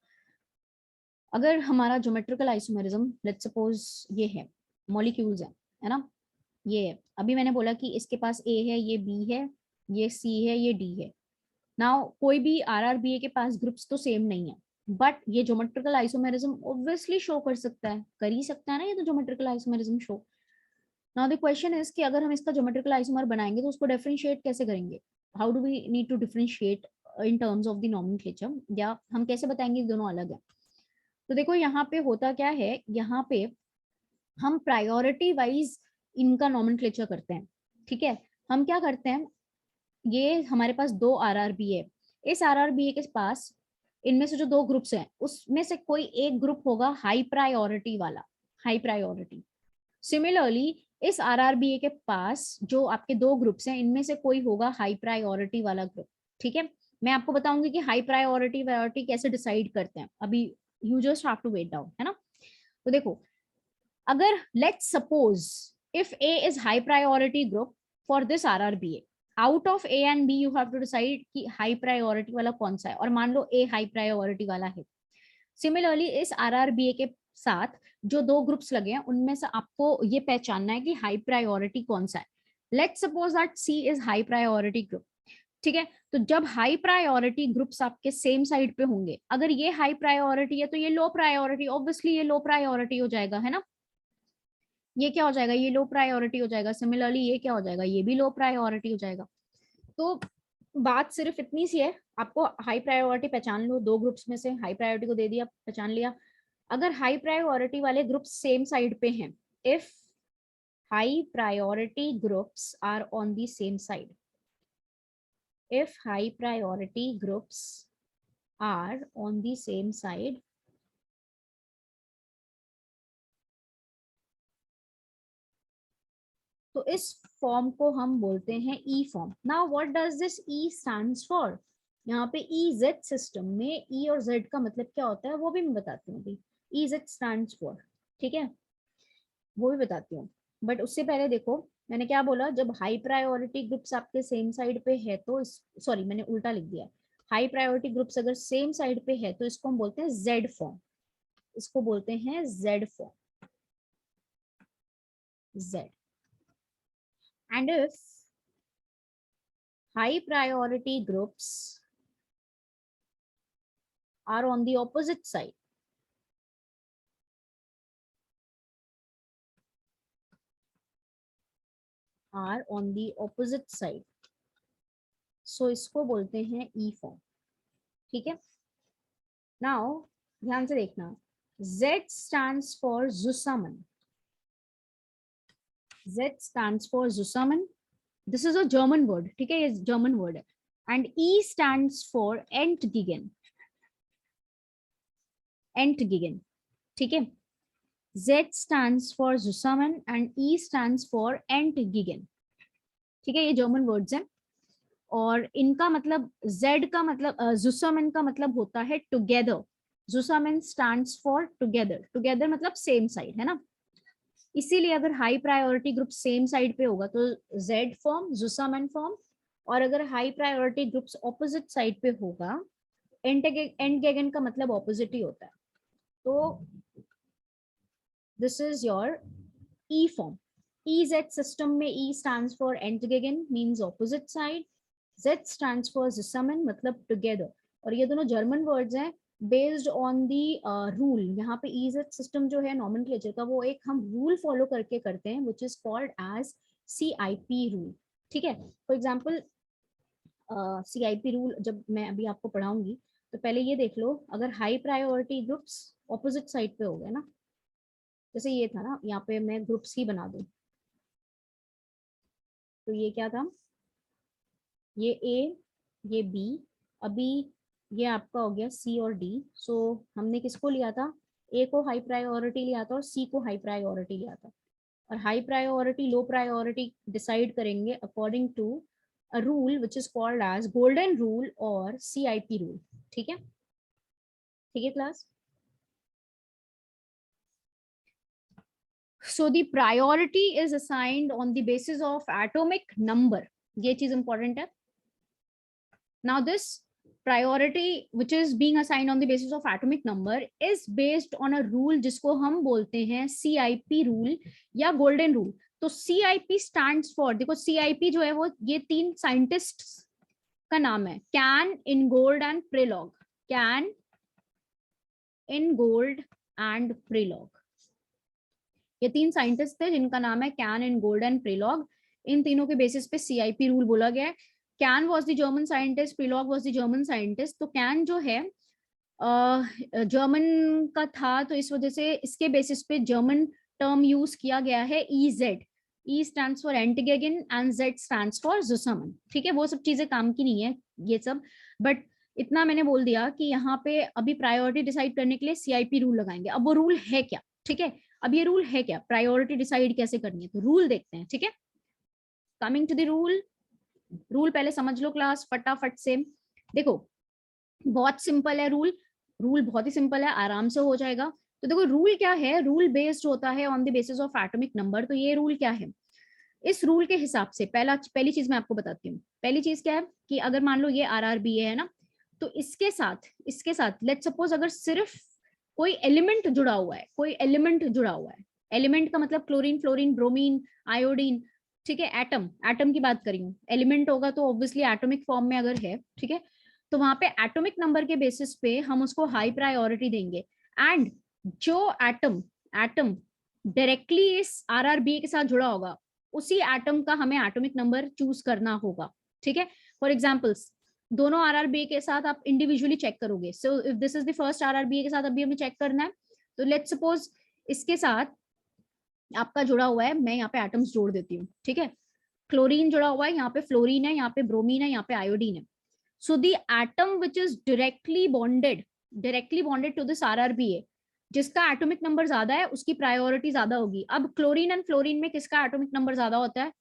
अगर हमारा ज्योमेट्रिकल आइसोमेरिज्म लेट्स सपोज ये है, मॉलिक्यूल्स है ना, ये है। अभी मैंने बोला कि इसके पास A है, ये B है, ये C है, ये D है। नाउ कोई भी RRBA के पास ग्रुप्स तो सेम नहीं है, बट ये ज्योमेट्रिकल आइसोमेरिज्म ऑब्वियसली शो कर सकता है, कर ही सकता है ना, ये तो geometrical isomerism show. Now the question is कि अगर हम इसका ज्योमेट्रिकल आइसोमर बनाएंगे तो उसको डिफरेंशिएट कैसे करेंगे, how do we need to differentiate in terms of the nomenclature, या हम कैसे बताएंगे दोनों अलग है। तो देखो यहाँ पे होता क्या है, यहाँ पे हम प्रायोरिटी वाइज इनका नॉमेनक्लेचर करते हैं, ठीक है। हम क्या करते हैं, ये हमारे पास दो RRBA है, इस RRBA के पास इनमें से जो दो ग्रुप्स हैं उसमें से कोई एक ग्रुप होगा हाई प्रायोरिटी वाला, हाई प्रायोरिटी। सिमिलरली इस RRBA के पास जो आपके दो ग्रुप्स हैं इनमें से कोई होगा हाई प्रायोरिटी वाला ग्रुप, ठीक है। मैं आपको बताऊंगी कि हाई प्रायोरिटी वायोरिटी कैसे डिसाइड करते हैं, अभी you just have to wait down, है ना। तो देखो, अगर let's suppose if A is high priority group for this RRBA, out of A and B you have to decide कि हाई प्रायोरिटी वाला कौन सा है, और मान लो A हाई प्रायोरिटी वाला है। सिमिलरली इस RRBA के साथ जो दो ग्रुप्स लगे हैं उनमें से आपको ये पहचानना है कि हाई प्रायोरिटी कौन सा है। Let's suppose that C is high priority group, ठीक है। तो जब हाई प्रायोरिटी ग्रुप्स आपके सेम साइड पे होंगे, अगर ये हाई प्रायोरिटी है तो ये लो प्रायोरिटी, ऑब्वियसली ये लो प्रायोरिटी हो जाएगा, है ना। ये क्या हो जाएगा, ये लो प्रायोरिटी हो जाएगा। सिमिलरली ये क्या हो जाएगा, ये भी लो प्रायोरिटी हो जाएगा। तो बात सिर्फ इतनी सी है, आपको हाई प्रायोरिटी पहचान लो, दो ग्रुप्स में से हाई प्रायोरिटी को दे दिया, पहचान लिया। अगर हाई प्रायोरिटी वाले ग्रुप सेम साइड पे हैं, if high priority groups are on the same side, if high priority groups are on the same side, तो इस फॉर्म को हम बोलते हैं E form. Now what does this E stands for, यहाँ पे EZ सिस्टम में E और Z का मतलब क्या होता है वो भी मैं बताती हूँ अभी। EZ स्टैंड्स फॉर, ठीक है, वो भी बताती हूँ। बट उससे पहले देखो मैंने क्या बोला, जब हाई प्रायोरिटी ग्रुप्स आपके सेम साइड पे है तो सॉरी मैंने उल्टा लिख दिया, हाई प्रायोरिटी ग्रुप्स अगर सेम साइड पे है तो इसको हम बोलते हैं Z फॉर्म, इसको बोलते हैं Z form, Z। And if high priority groups are on the opposite side, so इसको बोलते हैं E फॉर्म, ठीक है। नाउ ध्यान से देखना, Z stands for Zusammen, Z stands for Zusammen, this is a German word, ठीक है, ये German word है। and E stands for Entgegen, Entgegen, ठीक है। Z stands for Zusammen and E stands for Entgegen, ठीक है, ये जर्मन वर्ड्स हैं। और इनका मतलब Z का मतलब Zusammen का मतलब होता है together, Zusammen stands for together, together मतलब सेम साइड, है ना। इसीलिए अगर high priority group same side पे होगा तो Z फॉर्म, Zusammen फॉर्म, और अगर high priority groups opposite side पे होगा, एंटगेगन का मतलब ऑपोजिट ही होता है। तो this is your E form। EZ system में E stands for Entgegen means opposite side, Z stands for Zusammen मतलब together, और ये दोनों जर्मन वर्ड्स हैं, बेस्ड ऑन दी रूल, यहाँ पे इज सिस्टम जो है नॉमेनक्लेचर का, वो एक हम रूल फॉलो करके करते हैं which is called as CIP rule. ठीक है, फॉर एग्जाम्पल CIP रूल जब मैं अभी आपको पढ़ाऊंगी तो पहले ये देख लो, अगर high priority groups opposite side पे हो गए ना, जैसे ये था ना, यहाँ पे मैं ग्रुप्स ही बना दूं, तो ये क्या था, ये A, ये B, अभी ये आपका हो गया C और D। सो हमने किसको लिया था, A को हाई प्रायोरिटी लिया था और C को हाई प्रायोरिटी लिया था। और high priority low priority decide करेंगे according to a rule which is called as golden rule और CIP रूल। ठीक है, ठीक है class. So the priority is assigned on the basis of atomic number, ये चीज इंपॉर्टेंट है। Now this priority which is being assigned on the basis of atomic number is based on a rule जिसको हम बोलते हैं CIP rule या golden rule। तो CIP stands for, देखो CIP जो है वो ये तीन साइंटिस्ट्स का नाम है, कैन, इनगोल्ड एंड प्रेलॉग। कैन, इनगोल्ड एंड प्रेलॉग, ये तीन साइंटिस्ट थे जिनका नाम है कैन, इनगोल्ड एंड प्रेलॉग। इन तीनों के बेसिस पे CIP रूल बोला गया है। Cahn was the German scientist, Prelog was the German scientist. तो कैन जो है जर्मन का था, तो इस वजह से इसके बेसिस पे जर्मन टर्म यूज किया गया है EZ। E stands for entgegen and Z stands for Zusammen। ठीक है, वो सब चीजें काम की नहीं है ये सब, बट इतना मैंने बोल दिया कि यहाँ पे अभी प्रायोरिटी डिसाइड करने के लिए CIP रूल लगाएंगे। अब वो रूल है क्या, ठीक है, अब ये रूल है क्या, प्रायोरिटी डिसाइड कैसे करनी है, तो रूल देखते हैं। ठीक है, coming to the rule, rule पहले समझ लो क्लास फटाफट से। देखो बहुत सिंपल है रूल, रूल बहुत ही सिंपल है, आराम से हो जाएगा। तो देखो रूल क्या है, रूल बेस्ड होता है on the basis of atomic number. तो ये रूल क्या है, इस रूल के हिसाब से पहली चीज मैं आपको बताती हूँ। पहली चीज क्या है कि अगर मान लो ये RRBA है ना, तो इसके साथ लेट्स सपोज अगर सिर्फ कोई एलिमेंट जुड़ा हुआ है, कोई एलिमेंट जुड़ा हुआ है, एलिमेंट का मतलब क्लोरीन, फ्लोरीन, ब्रोमीन, आयोडीन। ठीक है, एटम, एटम की बात करी हूँ, एलिमेंट होगा तो ऑब्वियसली एटॉमिक फॉर्म में अगर है, ठीक है, तो वहां पे एटॉमिक नंबर के बेसिस पे हम उसको हाई प्रायोरिटी देंगे। एंड जो एटम एटम डायरेक्टली इस RRBA के साथ जुड़ा होगा, उसी एटम का हमें एटॉमिक नंबर चूज करना होगा। ठीक है, फॉर एग्जांपल्स दोनों RRBA के साथ आप इंडिविजुअली चेक करोगे। So if this is the first RRBA के साथ अभी हमें चेक करना है, तो लेट्स सपोज इसके साथ आपका जुड़ा हुआ है, मैं यहाँ पे एटम्स जोड़ देती हूँ। ठीक है, क्लोरीन जुड़ा हुआ है, यहाँ पे फ्लोरीन है, यहाँ पे ब्रोमीन है, यहाँ पे आयोडीन है। So the atom which is directly bonded to this RRBA, जिसका एटॉमिक नंबर ज्यादा है उसकी प्रायोरिटी ज्यादा होगी। अब क्लोरीन एंड फ्लोरीन में किसका एटॉमिक नंबर ज्यादा होता है,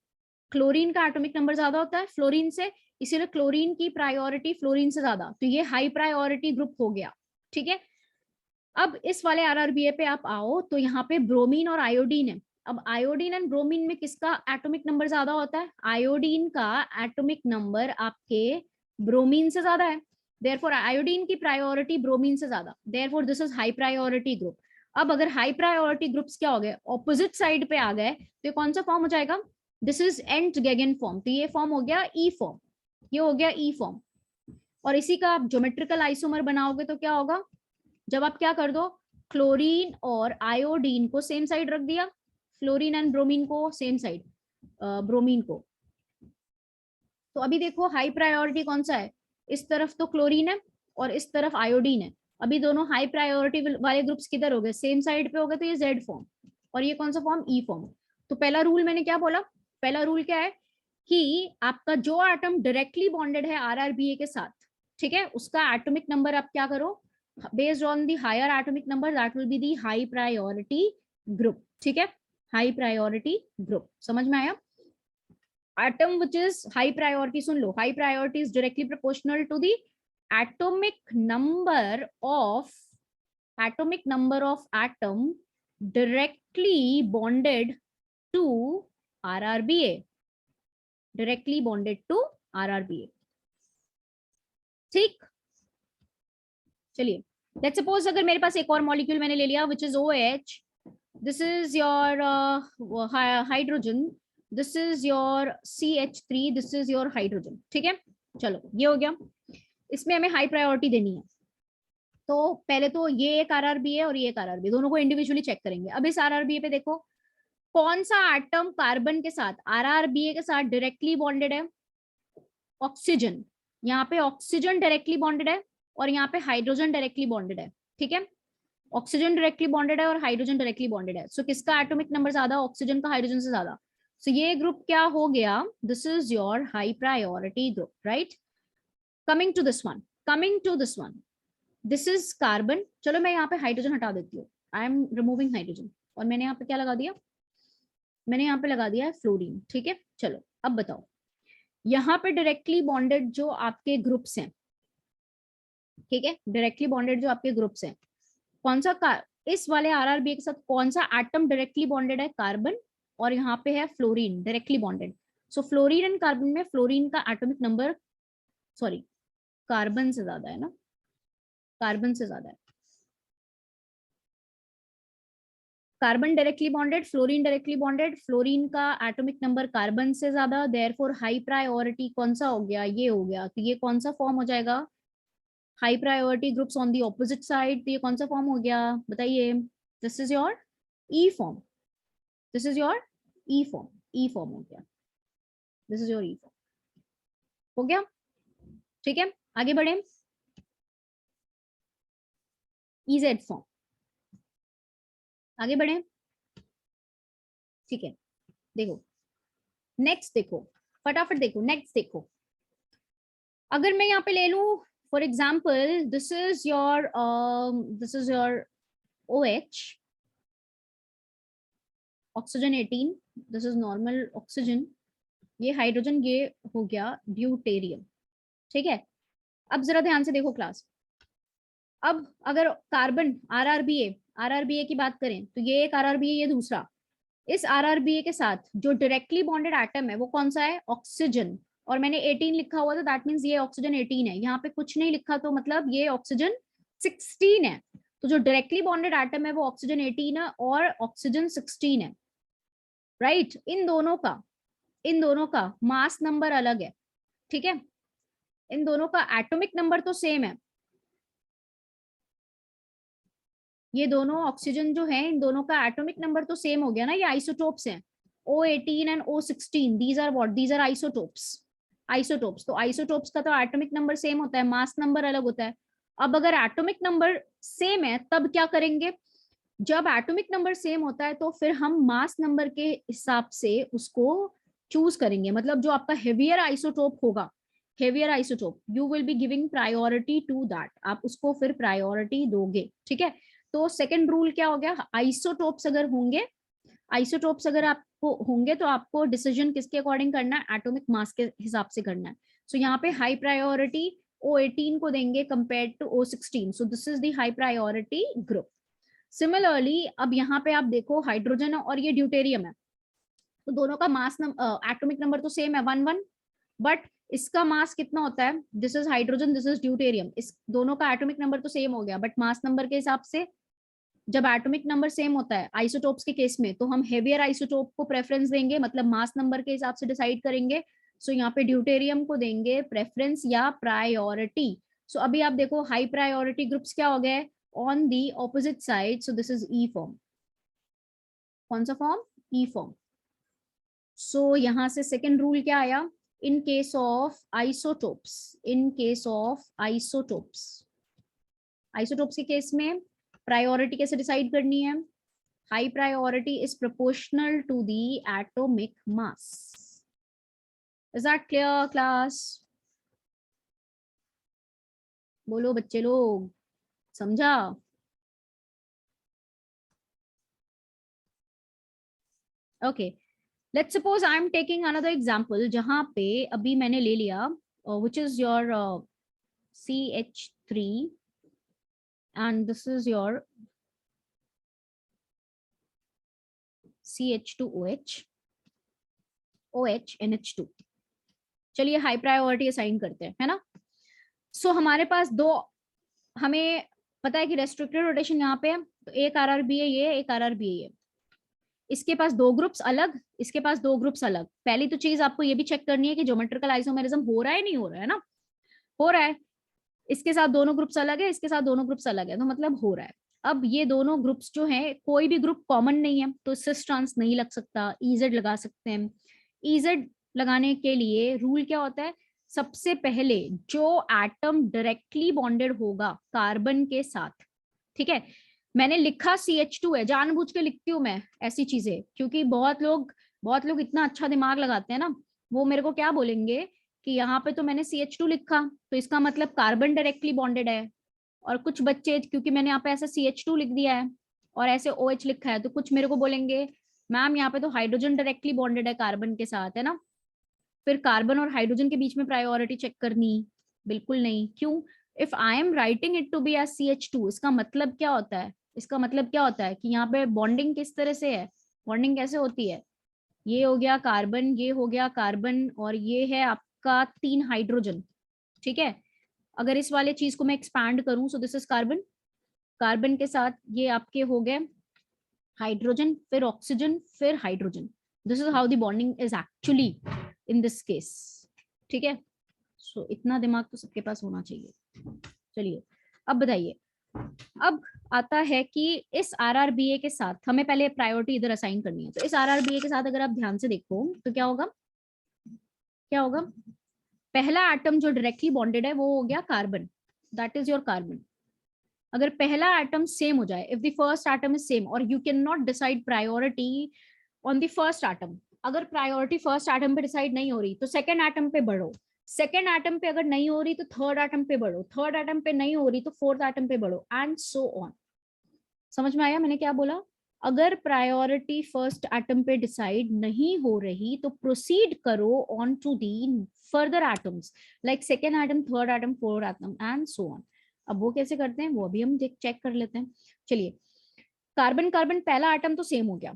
क्लोरीन का एटॉमिक नंबर ज्यादा होता है फ्लोरीन से, इसीलिए क्लोरीन की प्रायोरिटी फ्लोरीन से ज्यादा, तो ये हाई प्रायोरिटी ग्रुप हो गया। ठीक है, अब इस वाले RRBA पे आप आओ तो यहाँ पे ब्रोमीन और आयोडीन है। अब आयोडीन एंड ब्रोमीन में किसका एटॉमिक नंबर ज्यादा होता है, आयोडीन का एटॉमिक नंबर आपके ब्रोमीन से ज्यादा है, देयरफॉर आयोडीन की प्रायोरिटी ब्रोमीन से ज्यादा, therefore this is high priority group. अब अगर हाई प्रायोरिटी ग्रुप्स क्या हो गए, ऑपोजिट साइड पे आ गए, तो ये कौन सा फॉर्म हो जाएगा, दिस इज एंटगेगन फॉर्म। तो ये फॉर्म हो गया E फॉर्म, ये हो गया E फॉर्म। और इसी का आप ज्योमेट्रिकल आइसोमर बनाओगे तो क्या होगा, जब आप क्या कर दो, क्लोरीन और आयोडीन को सेम साइड रख दिया, फ्लोरीन एंड ब्रोमीन को सेम साइड, ब्रोमीन को, तो अभी देखो हाई प्रायोरिटी कौन सा है, इस तरफ तो क्लोरीन है और इस तरफ आयोडीन है। अभी दोनों हाई प्रायोरिटी वाले ग्रुप्स किधर हो गए, सेम साइड पे हो गए, तो ये Z फॉर्म, और ये कौन सा फॉर्म, E फॉर्म। तो पहला रूल मैंने क्या बोला, पहला रूल क्या है कि आपका जो एटम डायरेक्टली बॉन्डेड है RRBA के साथ, ठीक है, उसका एटॉमिक नंबर आप क्या करो, based on the higher atomic number that will be the high priority group। ठीक है, high priority group, समझ में आया। atom which is high priority, soon low, high priority is directly proportional to the atomic number of atom directly bonded to RRBA, directly bonded to RRBA। ठीक, चलिए let's suppose अगर मेरे पास एक और molecule मैंने ले लिया which is OH, this is your hydrogen, this is your CH3, this is your hydrogen. ठीक है, चलो ये हो गया, इसमें हमें हाई प्रायोरिटी देनी है। तो पहले तो ये एक आरआरबी है और ये एक आरआरबी, दोनों को इंडिविजुअली चेक करेंगे। अब इस आरआरबी पे देखो कौन सा एटम कार्बन के साथ आरआरबीए के साथ डायरेक्टली बॉन्डेड है, ऑक्सीजन। यहाँ पे ऑक्सीजन डायरेक्टली बॉन्डेड है और यहाँ पे हाइड्रोजन डायरेक्टली बॉन्डेड है, ठीक है। ऑक्सीजन डायरेक्टली बॉन्डेड है और हाइड्रोजन डायरेक्टली बॉन्डेड है। सो किसका एटॉमिक नंबर ज्यादा, ऑक्सीजन का हाइड्रोजन से ज्यादा। सो ये ग्रुप क्या हो गया, this is your high priority group, right. Coming to this one, coming to this one, this is carbon. चलो मैं यहाँ पे हाइड्रोजन हटा देती हूँ, आई एम रिमूविंग हाइड्रोजन, और मैंने यहाँ पे क्या लगा दिया, मैंने यहाँ पे लगा दिया है फ्लोरीन, ठीक है। चलो अब बताओ, यहाँ पे डायरेक्टली बॉन्डेड जो आपके ग्रुप्स हैं, ठीक है, डायरेक्टली बॉन्डेड जो आपके ग्रुप्स हैं, कौन सा इस वाले आरआरबी के साथ कौन सा एटम डायरेक्टली बॉन्डेड है, कार्बन, और यहाँ पे है fluorine directly bonded. So fluorine and carbon में फ्लोरीन का एटॉमिक नंबर, सॉरी, कार्बन से ज्यादा है ना, कार्बन से ज्यादा है। Carbon directly bonded, fluorine directly bonded, fluorine का एटॉमिक नंबर कार्बन से ज्यादा, देयरफॉर हाई प्रायोरिटी कौन सा हो गया, ये हो गया। तो ये कौन सा फॉर्म हो जाएगा, high priority groups on the opposite side, तो ये कौन सा फॉर्म हो गया बताइए, this is your E form, this is your E form, E form हो गया, this is your E form, हो गया, ठीक है। आगे बढ़े, EZ फॉर्म, आगे बढ़े, ठीक है। देखो नेक्स्ट, देखो फटाफट देखो, नेक्स्ट देखो, अगर मैं यहाँ पे ले लूं for example, this is your OH, oxygen 18, this is normal oxygen, ये हाइड्रोजन, ये हो गया ड्यूटेरियम, ठीक है। अब जरा ध्यान से देखो क्लास, अब अगर कार्बन आरआरबीए की बात करें तो ये एक आरआरबीए, ये दूसरा, इस आरआरबीए के साथ जो डायरेक्टली बॉन्डेड एटम है वो कौन सा है, ऑक्सीजन, और मैंने 18 लिखा हुआ था, दैट मींस ये ऑक्सीजन 18 है। यहाँ पे कुछ नहीं लिखा तो मतलब ये ऑक्सीजन 16 है। तो जो डायरेक्टली बॉन्डेड एटम है वो ऑक्सीजन 18 है और ऑक्सीजन 16 है, राइट। इन दोनों का मास नंबर अलग है, ठीक है, इन दोनों का एटॉमिक नंबर तो सेम है। ये दोनों ऑक्सीजन जो है, इन दोनों का एटॉमिक नंबर तो सेम हो गया ना, ये आइसोटोप्स हैं, O18 and O16, these are what, these are isotopes, isotopes. तो आइसोटोप्स का तो एटॉमिक नंबर सेम होता है, मास नंबर अलग होता है। अब अगर एटॉमिक नंबर सेम है तब क्या करेंगे, जब एटॉमिक नंबर सेम होता है तो फिर हम मास नंबर के हिसाब से उसको चूज करेंगे, मतलब जो आपका हेवियर आइसोटोप होगा, heavier isotope, you will be giving priority to that, आप उसको फिर प्रायोरिटी दोगे, ठीक है। तो सेकंड रूल क्या हो गया, आइसोटोप्स अगर होंगे, आइसोटोप्स अगर आपको होंगे तो आपको डिसीजन किसके अकॉर्डिंग करना है, एटॉमिक मास के हिसाब से करना है। सो यहाँ पे हाई प्रायोरिटी O18 को देंगे compare to O16, so this is the high priority group. Similarly अब यहाँ पे आप देखो हाइड्रोजन और ये ड्यूटेरियम है, तो दोनों का मास एटॉमिक नंबर तो सेम है 1 1, बट इसका मास कितना होता है, this is hydrogen, this is deuterium, इस दोनों का एटॉमिक नंबर तो सेम हो गया, बट मास नंबर के हिसाब से जब एटॉमिक नंबर सेम होता है आइसोटोप्स के केस में, तो हम हेवियर आइसोटोप को प्रेफरेंस देंगे, मतलब मास नंबर के हिसाब से डिसाइड करेंगे। सो यहाँ पे ड्यूटेरियम को देंगे प्रेफरेंस या प्रायोरिटी। सो अभी आप देखो हाई प्रायोरिटी ग्रुप्स क्या हो गए, on the opposite side, so this is E form, कौन सा फॉर्म, ई फॉर्म। सो यहाँ से सेकेंड रूल क्या आया, in case of isotopes, in case of isotopes, isotopes के केस में प्रायोरिटी कैसे डिसाइड करनी है, high priority is proportional to the atomic mass. Is that clear class, बोलो बच्चे लोग, समझा। Okay, let's suppose I am taking another example, जहां पे अभी मैंने ले लिया which is your CH3 and this is your CH2OH, OH NH2। चलिए हाई प्रायोरिटी असाइन करते हैं, है ना। सो हमारे पास दो, हमें पता है कि रेस्ट्रिक्टेड रोटेशन यहाँ पे है, तो एक आरआरबी है ये, एक आरआरबी है ये, इसके पास दो ग्रुप्स अलग, इसके पास दो ग्रुप्स अलग। पहली तो चीज आपको ये भी चेक करनी है कि ज्योमेट्रिकल आइसोमेरिज्म हो रहा है नहीं हो रहा है ना, हो रहा है। इसके साथ दोनों ग्रुप्स अलग है, इसके साथ दोनों ग्रुप्स अलग है, तो मतलब हो रहा है। अब ये दोनों ग्रुप्स जो हैं, कोई भी ग्रुप कॉमन नहीं है, तो सिस ट्रांस नहीं लग सकता, ईजेड लगा सकते हैं। ईजेड लगाने के लिए रूल क्या होता है, सबसे पहले जो एटम डायरेक्टली बॉन्डेड होगा कार्बन के साथ, ठीक है, मैंने लिखा CH2 है, जानबूझ के लिखती हूँ मैं ऐसी चीजें, क्योंकि बहुत लोग इतना अच्छा दिमाग लगाते हैं ना, वो मेरे को क्या बोलेंगे कि यहाँ पे तो मैंने CH2 लिखा, तो इसका मतलब कार्बन डायरेक्टली बॉन्डेड है। और कुछ बच्चे, क्योंकि मैंने यहाँ पे ऐसे CH2 लिख दिया है और ऐसे OH लिखा है, तो कुछ मेरे को बोलेंगे मैम यहाँ पे तो हाइड्रोजन डायरेक्टली बॉन्डेड है कार्बन के साथ, है ना। फिर कार्बन और हाइड्रोजन के बीच में प्रायोरिटी चेक करनी, बिल्कुल नहीं। क्यों? If I am writing it to be as CH2, इसका मतलब क्या होता है, इसका मतलब क्या होता है कि यहाँ पे बॉन्डिंग किस तरह से है, बॉन्डिंग कैसे होती है, ये हो गया कार्बन, ये हो गया कार्बन, और ये है आपका 3 हाइड्रोजन, ठीक है। अगर इस वाले चीज को मैं एक्सपैंड करूं, सो दिस इज कार्बन, कार्बन के साथ ये आपके हो गए हाइड्रोजन, फिर ऑक्सीजन, फिर hydrogen. This is how the bonding is actually in this case, ठीक है। सो इतना दिमाग तो सबके पास होना चाहिए। चलिए अब बताइए, अब आता है कि इस RRBA के साथ हमें पहले प्रायोरिटी इधर असाइन करनी है। तो इस RRBA के साथ अगर आप ध्यान से देखो तो क्या होगा, क्या होगा, पहला एटम जो डायरेक्टली बॉन्डेड है वो हो गया carbon, that is your carbon. अगर पहला एटम सेम हो जाए, if the first atom is same, और you can not decide priority on the first atom, अगर प्रायोरिटी फर्स्ट एटम पे डिसाइड नहीं हो रही तो सेकंड एटम पे बढ़ो, सेकंड एटम पे अगर नहीं हो रही तो थर्ड एटम पे बढ़ो, थर्ड एटम पे नहीं हो रही तो फोर्थ एटम पे बढ़ो, एंड सो ऑन। समझ में आया मैंने क्या बोला? अगर प्रायोरिटी फर्स्ट एटम पे डिसाइड नहीं हो रही तो प्रोसीड करो on to the further atoms, like second atom, third atom, fourth atom, and so on. अब वो कैसे करते हैं वो अभी हम चेक कर लेते हैं। चलिए, कार्बन कार्बन पहला एटम तो सेम हो गया।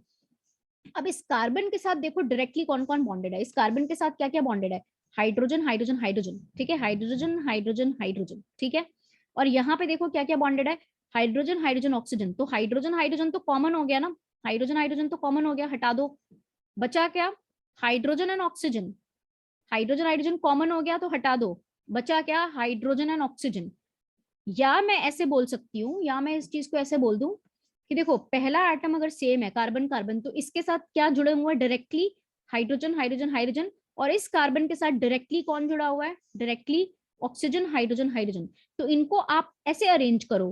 अब इस कार्बन के साथ देखो डायरेक्टली कौन कौन बॉन्डेड है, इस कार्बन के साथ क्या क्या बॉन्डेड है, हाइड्रोजन हाइड्रोजन हाइड्रोजन, ठीक है, हाइड्रोजन हाइड्रोजन हाइड्रोजन, ठीक है। और यहाँ पे देखो क्या क्या बॉन्डेड है, हाइड्रोजन हाइड्रोजन ऑक्सीजन, तो हाइड्रोजन हाइड्रोजन तो कॉमन हो गया ना, हाइड्रोजन हाइड्रोजन तो कॉमन हो गया, हटा दो, बचा क्या, hydrogen and oxygen, hydrogen hydrogen common हो गया तो हटा दो, बचा क्या, हाइड्रोजन एंड ऑक्सीजन। या मैं ऐसे बोल सकती हूँ, या मैं इस चीज को ऐसे बोल दूं कि देखो पहला एटम अगर सेम है कार्बन कार्बन, तो इसके साथ क्या जुड़े हुए हैं डायरेक्टली, हाइड्रोजन हाइड्रोजन हाइड्रोजन, और इस कार्बन के साथ डायरेक्टली कौन जुड़ा हुआ है, डायरेक्टली ऑक्सीजन हाइड्रोजन हाइड्रोजन। तो इनको आप ऐसे अरेंज करो,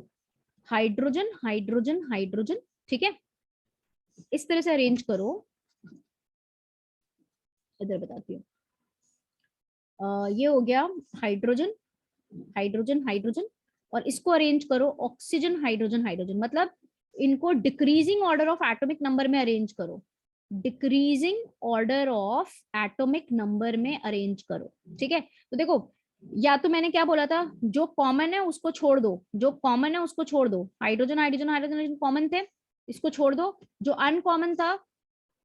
हाइड्रोजन हाइड्रोजन हाइड्रोजन, ठीक है, इस तरह से अरेंज करो। इधर बताती हूँ, ये हो गया हाइड्रोजन हाइड्रोजन हाइड्रोजन, और इसको अरेंज करो ऑक्सीजन हाइड्रोजन हाइड्रोजन, मतलब इनको decreasing order of atomic number में अरेंज करो, decreasing order of atomic number में अरेंज करो, ठीक है। तो देखो, या तो मैंने क्या बोला था, जो कॉमन है उसको छोड़ दो, जो कॉमन है उसको छोड़ दो, हाइड्रोजन हाइड्रोजन हाइड्रोजन कॉमन थे, इसको छोड़ दो। जो अनकॉमन था,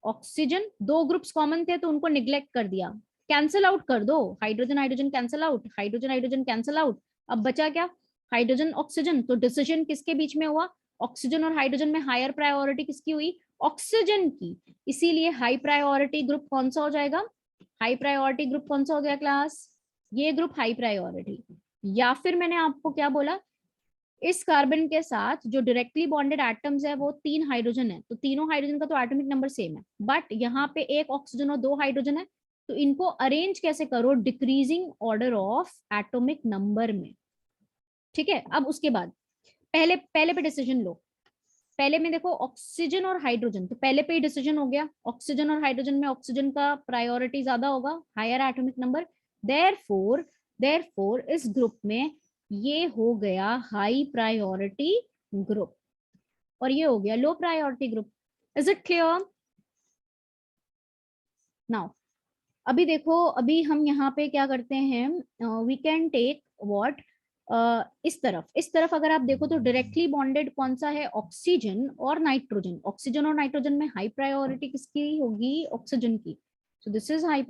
ऑक्सीजन, दो ग्रुप्स कॉमन थे तो उनको निग्लेक्ट कर दिया, कैंसिल आउट कर दो, hydrogen hydrogen cancel out, hydrogen hydrogen cancel out. अब बचा क्या, हाइड्रोजन ऑक्सीजन, तो डिसीजन किसके बीच में हुआ, ऑक्सीजन और हाइड्रोजन में हायर प्रायोरिटी किसकी हुई, ऑक्सीजन की, इसीलिए हाई प्रायोरिटी ग्रुप कौन सा हो जाएगा, हाई प्रायोरिटी ग्रुप कौन सा हो गया क्लास, ये ग्रुप हाई प्रायोरिटी। या फिर मैंने आपको क्या बोला, इस कार्बन के साथ जो डायरेक्टली बॉन्डेड एटम्स है वो 3 हाइड्रोजन है, तो तीनों हाइड्रोजन का तो एटॉमिक नंबर सेम है, बट यहाँ पे एक ऑक्सीजन और 2 हाइड्रोजन है, तो इनको अरेंज कैसे करो, decreasing order of atomic number में, ठीक है। अब उसके बाद पहले पहले पे डिसीजन लो, पहले में देखो ऑक्सीजन और हाइड्रोजन, तो पहले पे ही डिसीजन हो गया, ऑक्सीजन और हाइड्रोजन में ऑक्सीजन का प्रायोरिटी ज्यादा होगा, higher atomic number, therefore therefore इस ग्रुप में ये हो गया हाई प्रायोरिटी ग्रुप, और ये हो गया low priority group. Is it clear? Now अभी देखो, अभी हम यहाँ पे क्या करते हैं, वी कैन टेक व्हाट, इस तरफ अगर आप देखो तो डायरेक्टली बॉन्डेड कौन सा है, ऑक्सीजन और नाइट्रोजन, ऑक्सीजन और नाइट्रोजन में हाई प्रायोरिटी किसकी होगी, ऑक्सीजन की, सो this is high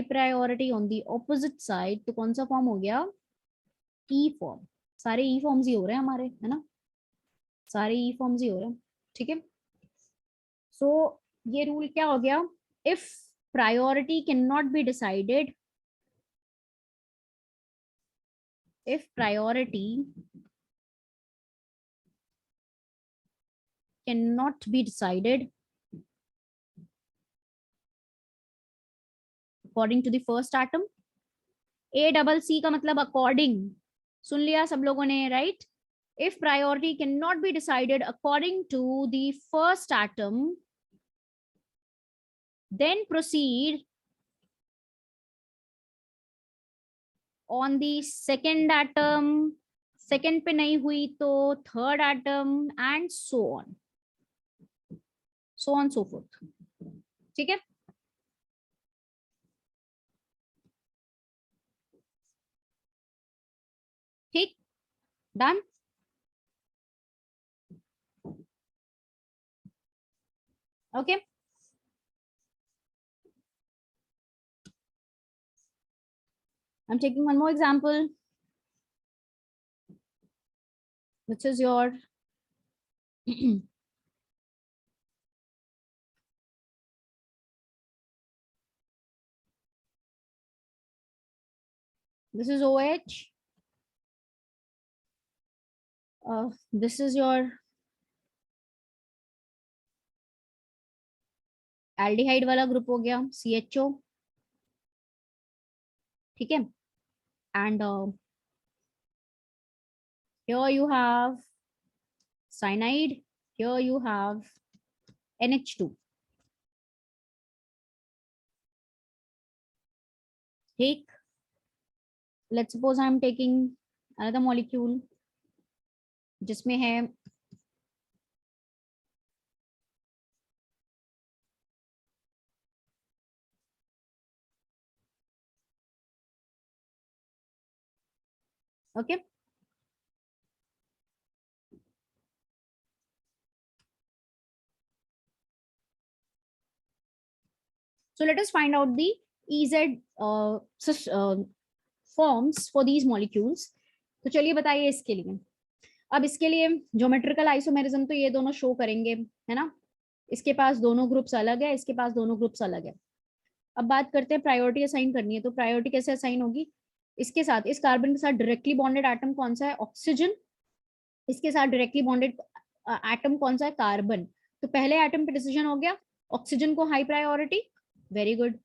priority on the opposite side, तो कौन सा फॉर्म हो गया, ई फॉर्म, सारे ई फॉर्म्स ही हो रहे हैं हमारे, है ना, सारे ई फॉर्म्स ही हो रहे हैं, ठीक है। सो ये रूल क्या हो गया, if priority can not be decided, if priority cannot be decided according to the first atom, ACC का मतलब according, सुन लिया सब लोगों ने, right? If priority cannot be decided according to the first atom, then proceed on the second atom, second पे नहीं हुई तो third atom, and so on so forth. ठीक है, ठीक, done. Okay, I'm taking one more example, which is your this is OH, this is your aldehyde वाला group हो गया CHO, ठीक है, and here you have cyanide, here you have NH2. ठीक, let's suppose I am taking another molecule जिसमें है okay, so let us find out the EZ forms for these molecules. तो चलिए बताइए इसके लिए. अब इसके लिए ज्योमेट्रिकल आइसोमेरिज्म तो ये दोनों शो करेंगे, है ना. इसके पास दोनों ग्रुप्स अलग है, इसके पास दोनों ग्रुप्स अलग है. अब बात करते हैं प्रायोरिटी असाइन करनी है, तो प्रायोरिटी कैसे असाइन होगी. इसके साथ, इस कार्बन के साथ डायरेक्टली बॉन्डेड एटम कौन सा है, ऑक्सीजन. इसके साथ डायरेक्टली बॉन्डेड एटम कौन सा है, कार्बन. तो पहले एटम पे डिसीजन हो गया, ऑक्सीजन को हाई प्रायोरिटी, वेरी गुड.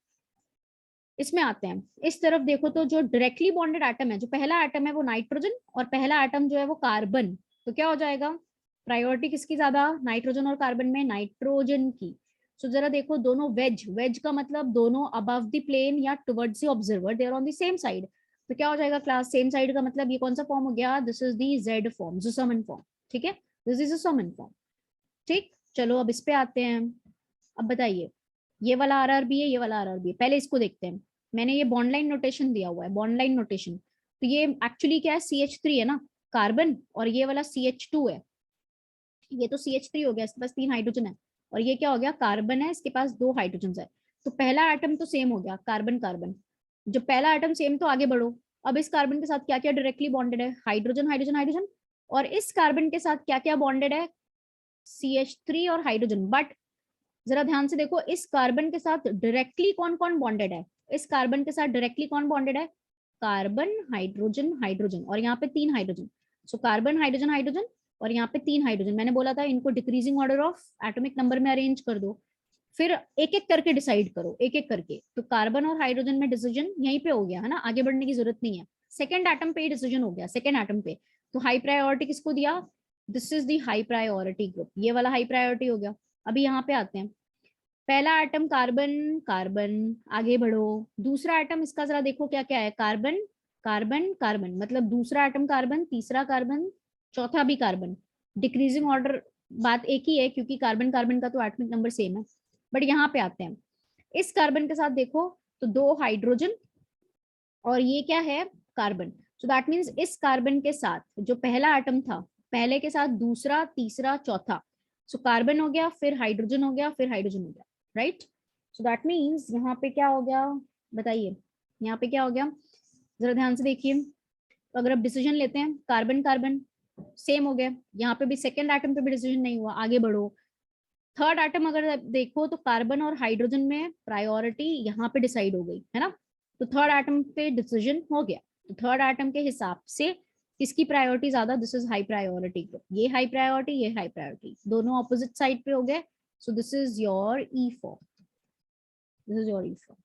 इसमें आते हैं, इस तरफ देखो तो जो डायरेक्टली बॉन्डेड एटम है, जो पहला एटम है वो नाइट्रोजन और पहला एटम जो है वो कार्बन. तो क्या हो जाएगा, प्रायोरिटी किसकी ज्यादा, नाइट्रोजन और कार्बन में नाइट्रोजन की. सो जरा देखो, दोनों वेज, वेज का मतलब दोनों अबव द प्लेन या towards the observer, they are on the same side. तो क्या हो जाएगा क्लास, सेम साइड का मतलब ये कौन सा फॉर्म हो गया, this is the Z form, zusammen form. ठीक है, दिस इज जुसमन फॉर्म. ठीक, चलो अब इस पे आते हैं. अब बताइए, ये वाला आरआरबी है, ये वाला आरआरबी है. पहले इसको देखते हैं. मैंने ये बॉन्ड लाइन नोटेशन दिया हुआ है, बॉन्ड लाइन नोटेशन. तो ये एक्चुअली क्या है, CH3 है ना, कार्बन, और ये वाला CH2 है. ये तो CH3 हो गया, इसके पास 3 हाइड्रोजन है. और ये क्या हो गया, कार्बन है, इसके पास 2 हाइड्रोजन है. तो पहला एटम तो सेम हो गया, कार्बन कार्बन. जब पहला एटम सेम तो आगे बढ़ो. अब इस कार्बन के साथ क्या क्या डायरेक्टली बॉन्डेड है, हाइड्रोजन हाइड्रोजन हाइड्रोजन. और इस कार्बन के साथ क्या क्या बॉन्डेड है, CH3 और हाइड्रोजन. बट जरा ध्यान से देखो, इस कार्बन के साथ डायरेक्टली कौन कौन बॉन्डेड है, इस कार्बन के साथ डायरेक्टली कौन बॉन्डेड है, कार्बन हाइड्रोजन हाइड्रोजन, और यहाँ पे 3 hydrogen. So carbon hydrogen hydrogen, और यहाँ पे 3 हाइड्रोजन. मैंने बोला था इनको decreasing order of atomic number में अरेंज कर दो, फिर एक एक करके डिसाइड करो, एक एक करके. तो कार्बन और हाइड्रोजन में डिसीजन यहीं पे हो गया है ना, आगे बढ़ने की जरूरत नहीं है. सेकेंड एटम पे डिसीजन हो गया, सेकेंड एटम पे. तो हाई प्रायोरिटी किसको दिया, this is the high priority group, ये वाला हाई प्रायोरिटी हो गया. अभी यहाँ पे आते हैं, पहला एटम कार्बन कार्बन, आगे बढ़ो. दूसरा एटम इसका जरा देखो क्या क्या है, कार्बन कार्बन कार्बन, मतलब दूसरा एटम कार्बन, तीसरा कार्बन, चौथा भी कार्बन. डिक्रीजिंग ऑर्डर बात एक ही है, क्योंकि कार्बन कार्बन का तो एटॉमिक नंबर सेम है. बट यहाँ पे आते हैं, इस कार्बन के साथ देखो तो 2 हाइड्रोजन, और ये क्या है, कार्बन. सो दैट मीन्स इस कार्बन के साथ जो पहला एटम था, पहले के साथ दूसरा, तीसरा, चौथा. सो कार्बन हो गया, फिर हाइड्रोजन हो गया, फिर हाइड्रोजन हो गया, राइट. सो दैट मीन्स यहाँ पे क्या हो गया, बताइए यहाँ पे क्या हो गया, जरा ध्यान से देखिए. तो अगर आप डिसीजन लेते हैं, कार्बन कार्बन सेम हो गया, यहाँ पे भी सेकेंड एटम पे भी डिसीजन नहीं हुआ, आगे बढ़ो. थर्ड एटम अगर देखो तो कार्बन और हाइड्रोजन में प्रायोरिटी यहाँ पे डिसाइड हो गई है ना. तो थर्ड एटम पे डिसीजन हो गया. तो थर्ड एटम के हिसाब से किसकी प्रायोरिटी ज्यादा, this is high priority group, ये हाई प्रायोरिटी, ये हाई प्रायोरिटी, दोनों ऑपोजिट साइड पे हो गए, so this is your E4, this is your E4,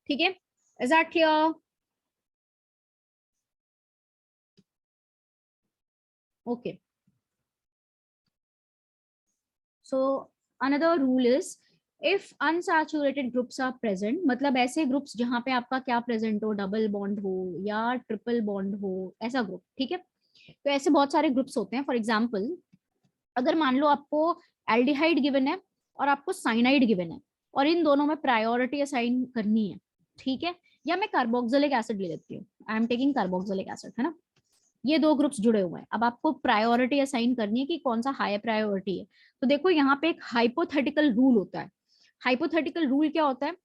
ठीक है, is that clear? Okay, so another rule is if unsaturated groups are present, मतलब ऐसे ग्रुप्स जहां पे आपका क्या प्रेजेंट हो, डबल बॉन्ड हो या ट्रिपल बॉन्ड हो, ऐसा ग्रुप, ठीक है। तो ऐसे बहुत सारे ग्रुप्स होते हैं, फॉर एग्जाम्पल अगर मान लो आपको एल्डिहाइड गिवन है और आपको साइनाइड गिवन है और इन दोनों में प्रायोरिटी असाइन करनी है, ठीक है, या मैं कार्बोक्सिलिक एसिड ले लेती हूँ, आई एम टेकिंग कार्बोक्सिलिक एसिड, है ना, ये दो ग्रुप्स जुड़े हुए हैं, अब आपको प्रायोरिटी असाइन करनी है कि कौन सा हाई प्रायोरिटी है। तो देखो यहाँ पे एक हाइपोथेटिकल रूल होता है, हाइपोथेटिकल रूल क्या होता है,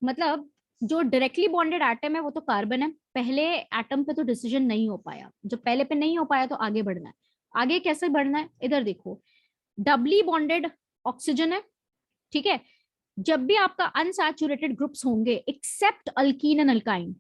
मतलब जो डायरेक्टली बॉन्डेड एटम है वो तो कार्बन है, पहले एटम पे तो डिसीजन नहीं हो पाया, जो पहले पे नहीं हो पाया तो आगे बढ़ना है, आगे कैसे बढ़ना है, इधर देखो, डबली बॉन्डेड ऑक्सीजन है, ठीक है, जब भी आपका अनसैचुरेटेड ग्रुप्स होंगे except alkene and alkyne,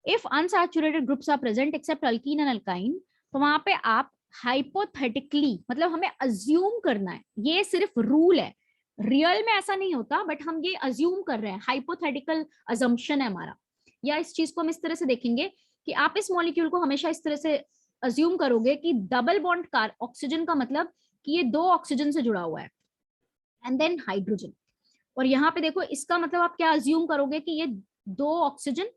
if unsaturated groups are present except alkene and alkyne, तो वहां पे आप हाइपोथेटिकली, मतलब हमें अज्यूम करना है, ये सिर्फ रूल है, रियल में ऐसा नहीं होता, बट हम ये अज्यूम कर रहे हैं, हाइपोथेटिकल अजम्पशन है हमारा, या इस चीज को हम इस तरह से देखेंगे कि आप इस मॉलिक्यूल को हमेशा इस तरह से अज्यूम करोगे कि डबल बॉन्ड कार ऑक्सीजन का मतलब कि ये दो ऑक्सीजन से जुड़ा हुआ है, एंड देन हाइड्रोजन, और यहाँ पे देखो इसका मतलब आप क्या अज्यूम करोगे कि ये दो ऑक्सीजन,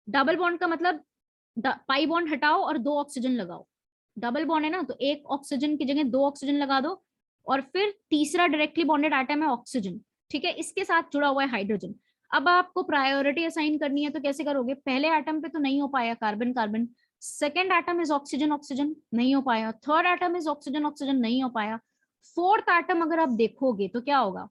डबल बॉन्ड का मतलब पाई बॉन्ड हटाओ और दो ऑक्सीजन लगाओ, डबल बॉन्ड है ना, तो एक ऑक्सीजन की जगह दो ऑक्सीजन लगा दो, और फिर तीसरा डायरेक्टली बॉन्डेड एटम है ऑक्सीजन, ठीक है, इसके साथ जुड़ा हुआ है हाइड्रोजन। अब आपको प्रायोरिटी असाइन करनी है तो कैसे करोगे, पहले एटम पे तो नहीं हो पाया, carbon carbon, second atom is oxygen oxygen, नहीं हो पाया, third atom is oxygen oxygen, नहीं हो पाया, फोर्थ एटम अगर आप देखोगे तो क्या होगा,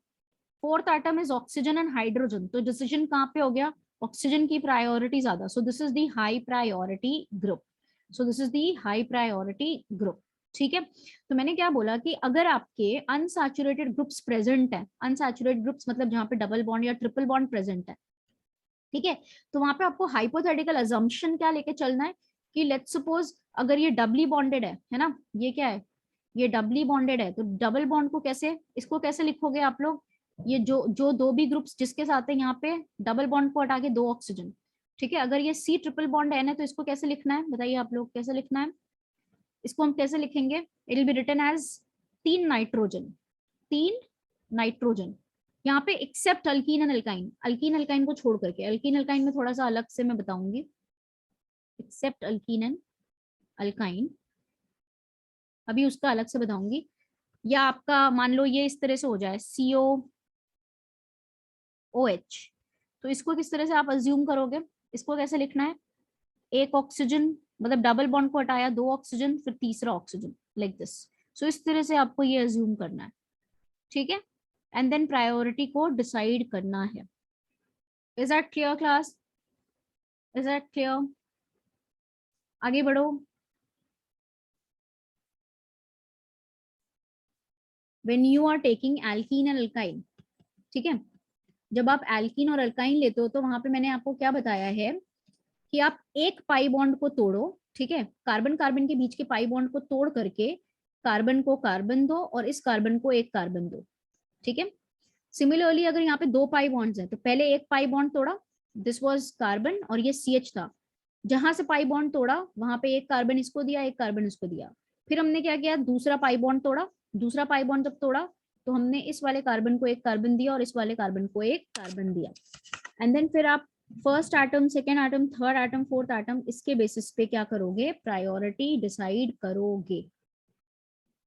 fourth atom is oxygen and hydrogen, तो डिसीजन कहाँ पे हो गया, ऑक्सीजन की प्रायोरिटी ज्यादा, सो this is the high priority group, so this is the high priority group, ठीक है। तो मैंने क्या बोला कि अगर आपके अनसैचुरेटेड ग्रुप्स प्रेजेंट है, अनसैचुरेटेड ग्रुप्स मतलब जहाँ पे डबल बॉन्ड या ट्रिपल बॉन्ड प्रेजेंट है, ठीक है, तो वहां पे आपको हाइपोथेटिकल अजम्पशन क्या लेके चलना है कि लेट्स सपोज अगर ये डबली बॉन्डेड है ना, ये क्या है, ये डबली बॉन्डेड है, तो डबल बॉन्ड को कैसे, इसको कैसे लिखोगे आप लोग, ये जो जो दो भी ग्रुप्स जिसके साथ है यहाँ पे डबल बॉन्ड को हटा के दो ऑक्सीजन, ठीक है, अगर ये सी ट्रिपल बॉन्ड एन है तो इसको कैसे लिखना है, बताइए आप लोग कैसे लिखना है, इसको हम कैसे लिखेंगे, it will be written as तीन नाइट्रोजन, तीन नाइट्रोजन, यहाँ पे except alkene and alkyne, alkene alkyne को छोड़ करके, अल्कीन अल्काइन में थोड़ा सा अलग से मैं बताऊंगी, एक्सेप्ट अल्कीन एंड अल्काइन, अभी उसका अलग से बताऊंगी, या आपका मान लो ये इस तरह से हो जाए COOH, तो इसको किस तरह से आप अज्यूम करोगे, इसको कैसे लिखना है, एक ऑक्सीजन, मतलब डबल बॉन्ड को हटाया, दो ऑक्सीजन, फिर तीसरा ऑक्सीजन, लाइक दिस, सो इस तरह से आपको ये अज्यूम करना है, ठीक है, एंड देन प्रायोरिटी को डिसाइड करना है, is that clear class, is that clear, आगे बढ़ो। When you are taking alkene and alkyne, ठीक है, जब आप एल्कीन और अल्काइन लेते हो तो वहां पे मैंने आपको क्या बताया है कि आप एक पाई बॉन्ड को तोड़ो, ठीक है, कार्बन कार्बन के बीच के पाई बॉन्ड को तोड़ करके कार्बन को कार्बन दो और इस कार्बन को एक कार्बन दो, ठीक है। सिमिलरली अगर यहाँ पे दो पाई बॉन्ड्स हैं तो पहले एक पाई बॉन्ड तोड़ा, दिस वाज कार्बन और ये CH था, जहां से पाई बॉन्ड तोड़ा वहां पे एक कार्बन इसको दिया, एक कार्बन इसको दिया, फिर हमने क्या किया, दूसरा पाई बॉन्ड तोड़ा, दूसरा पाई बॉन्ड जब तोड़ा तो हमने इस वाले कार्बन को एक कार्बन दिया और इस वाले कार्बन को एक कार्बन दिया, एंड देन फिर आप first atom, second atom, third atom, fourth atom, इसके बेसिस पे क्या करोगे, प्रायोरिटी डिसाइड करोगे,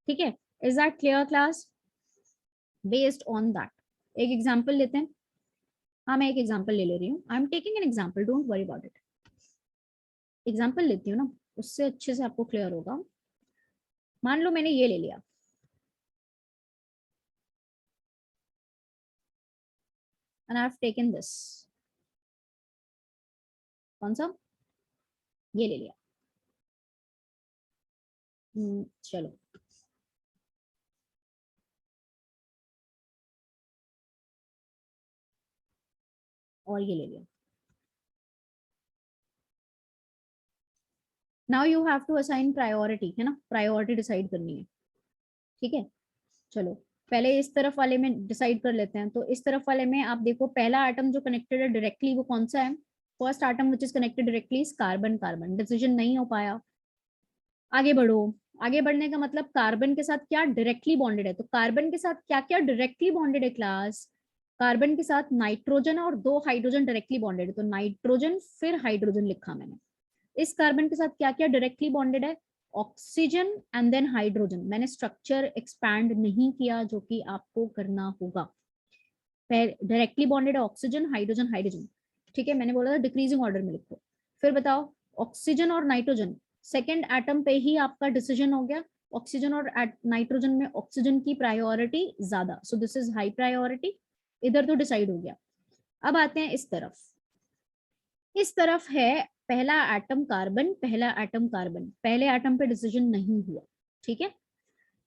ठीक है, is that clear class, based on that एक एग्जाम्पल लेते हैं, हाँ मैं एक एग्जाम्पल ले रही हूँ, आई am taking an example, don't worry about it, example लेती हूँ ना, उससे अच्छे से आपको क्लियर होगा, मान लो मैंने ये ले लिया, and I have taken this, कौन सा, ये ले लिया, चलो, और ये ले लिया, now you have to assign priority, है ना, प्रायोरिटी डिसाइड करनी है, ठीक है। चलो पहले इस तरफ वाले में डिसाइड कर लेते हैं। तो इस तरफ वाले में आप देखो, पहला एटम जो कनेक्टेड है डायरेक्टली वो कौन सा है? First atom which is connected directly is carbon. Carbon decision नहीं हो पाया, आगे बढ़ो। आगे बढ़ने का मतलब कार्बन के साथ क्या डायरेक्टली बॉन्डेड है, तो कार्बन के साथ क्या क्या डायरेक्टली बॉन्डेड है क्लास? कार्बन के साथ नाइट्रोजन और 2 हाइड्रोजन डायरेक्टली बॉन्डेड है, तो नाइट्रोजन फिर हाइड्रोजन लिखा मैंने। इस कार्बन के साथ क्या क्या डायरेक्टली बॉन्डेड है? Oxygen and then hydrogen. मैंने स्ट्रक्चर एक्सपैंड नहीं किया, जो कि आपको करना होगा। डायरेक्टली बॉन्डेड है ऑक्सीजन हाइड्रोजन हाइड्रोजन, ठीक है। मैंने बोला था डिक्रीजिंग ऑर्डर में लिखो। फिर बताओ ऑक्सीजन और नाइट्रोजन, सेकेंड एटम पे ही आपका डिसीजन हो गया। ऑक्सीजन और नाइट्रोजन में ऑक्सीजन की प्रायोरिटी ज्यादा, सो दिस इज हाई प्रायोरिटी, इधर तो डिसाइड हो गया। अब आते हैं इस तरफ। इस तरफ है पहला एटम कार्बन, पहला एटम कार्बन, पहले एटम पे डिसीजन नहीं हुआ, ठीक है।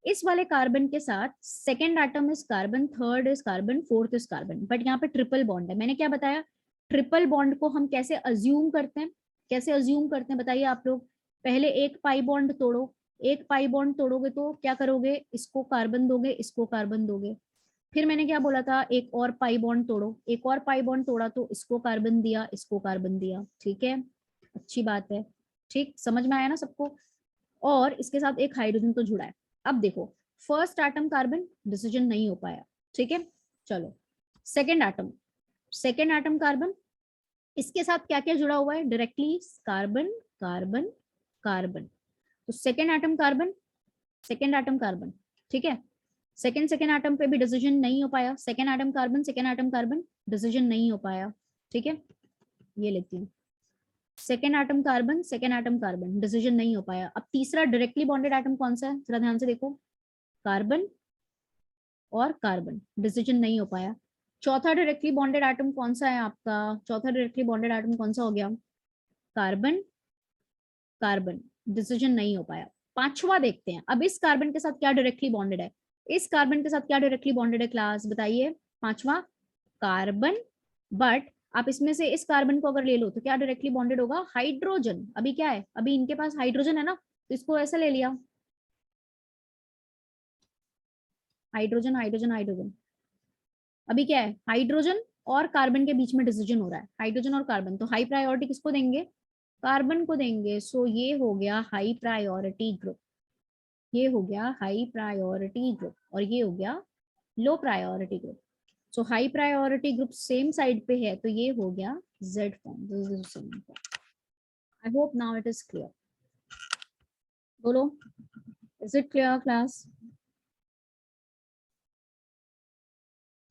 इस वाले कार्बन के साथ second atom is carbon, third is carbon, fourth is carbon, but यहाँ पे ट्रिपल बॉन्ड है। मैंने क्या बताया, ट्रिपल बॉन्ड को हम कैसे अज्यूम करते हैं, कैसे अज्यूम करते हैं बताइए आप लोग। पहले एक पाई बॉन्ड तोड़ो, एक पाई बॉन्ड तोड़ोगे तो क्या करोगे, इसको कार्बन दोगे, इसको कार्बन दोगे। फिर मैंने क्या बोला था, एक और पाई बॉन्ड तोड़ो, एक और पाई बॉन्ड तोड़ा तो इसको कार्बन दिया, इसको कार्बन दिया, ठीक है, अच्छी बात है, ठीक, समझ में आया ना सबको। और इसके साथ एक हाइड्रोजन तो जुड़ा है। अब देखो फर्स्ट एटम कार्बन, डिसीजन नहीं हो पाया, ठीक है। चलो second atom, second atom carbon, इसके साथ क्या क्या जुड़ा हुआ है डायरेक्टली, कार्बन कार्बन कार्बन, तो second atom carbon, second atom carbon, ठीक है। सेकेंड सेकेंड एटम पे भी डिसीजन नहीं हो पाया, second atom carbon, second atom carbon, decision नहीं हो पाया, ठीक है। ये लेती हूँ, second atom carbon, second atom carbon, decision नहीं हो पाया। अब तीसरा डायरेक्टली बॉन्डेड एटम कौन सा है, जरा ध्यान से देखो, कार्बन और कार्बन, डिसीजन नहीं हो पाया। चौथा डायरेक्टली बॉन्डेड एटम कौन सा है आपका, चौथा डायरेक्टली बॉन्डेड एटम कौन सा हो गया, कार्बन कार्बन, डिसीजन नहीं हो पाया। पांचवा देखते हैं, अब इस कार्बन के साथ क्या डायरेक्टली बॉन्डेड है, इस कार्बन के साथ क्या डायरेक्टली बॉन्डेड है क्लास, बताइए। पांचवा कार्बन, बट आप इसमें से इस कार्बन को अगर ले लो तो क्या डायरेक्टली बॉन्डेड होगा, हाइड्रोजन। अभी क्या है, अभी इनके पास हाइड्रोजन है ना, तो इसको ऐसा ले लिया, हाइड्रोजन हाइड्रोजन हाइड्रोजन। अभी क्या है, हाइड्रोजन और कार्बन के बीच में डिसीजन हो रहा है, हाइड्रोजन और कार्बन, तो हाई प्रायोरिटी किसको देंगे, कार्बन को देंगे। सो ये हो गया हाई प्रायोरिटी ग्रुप, ये हो गया हाई प्रायोरिटी ग्रुप, और ये हो गया low priority group. So high priority group same side पे है, तो ये हो गया Z form. I hope now it is clear, बोलो, इज इट क्लियर क्लास?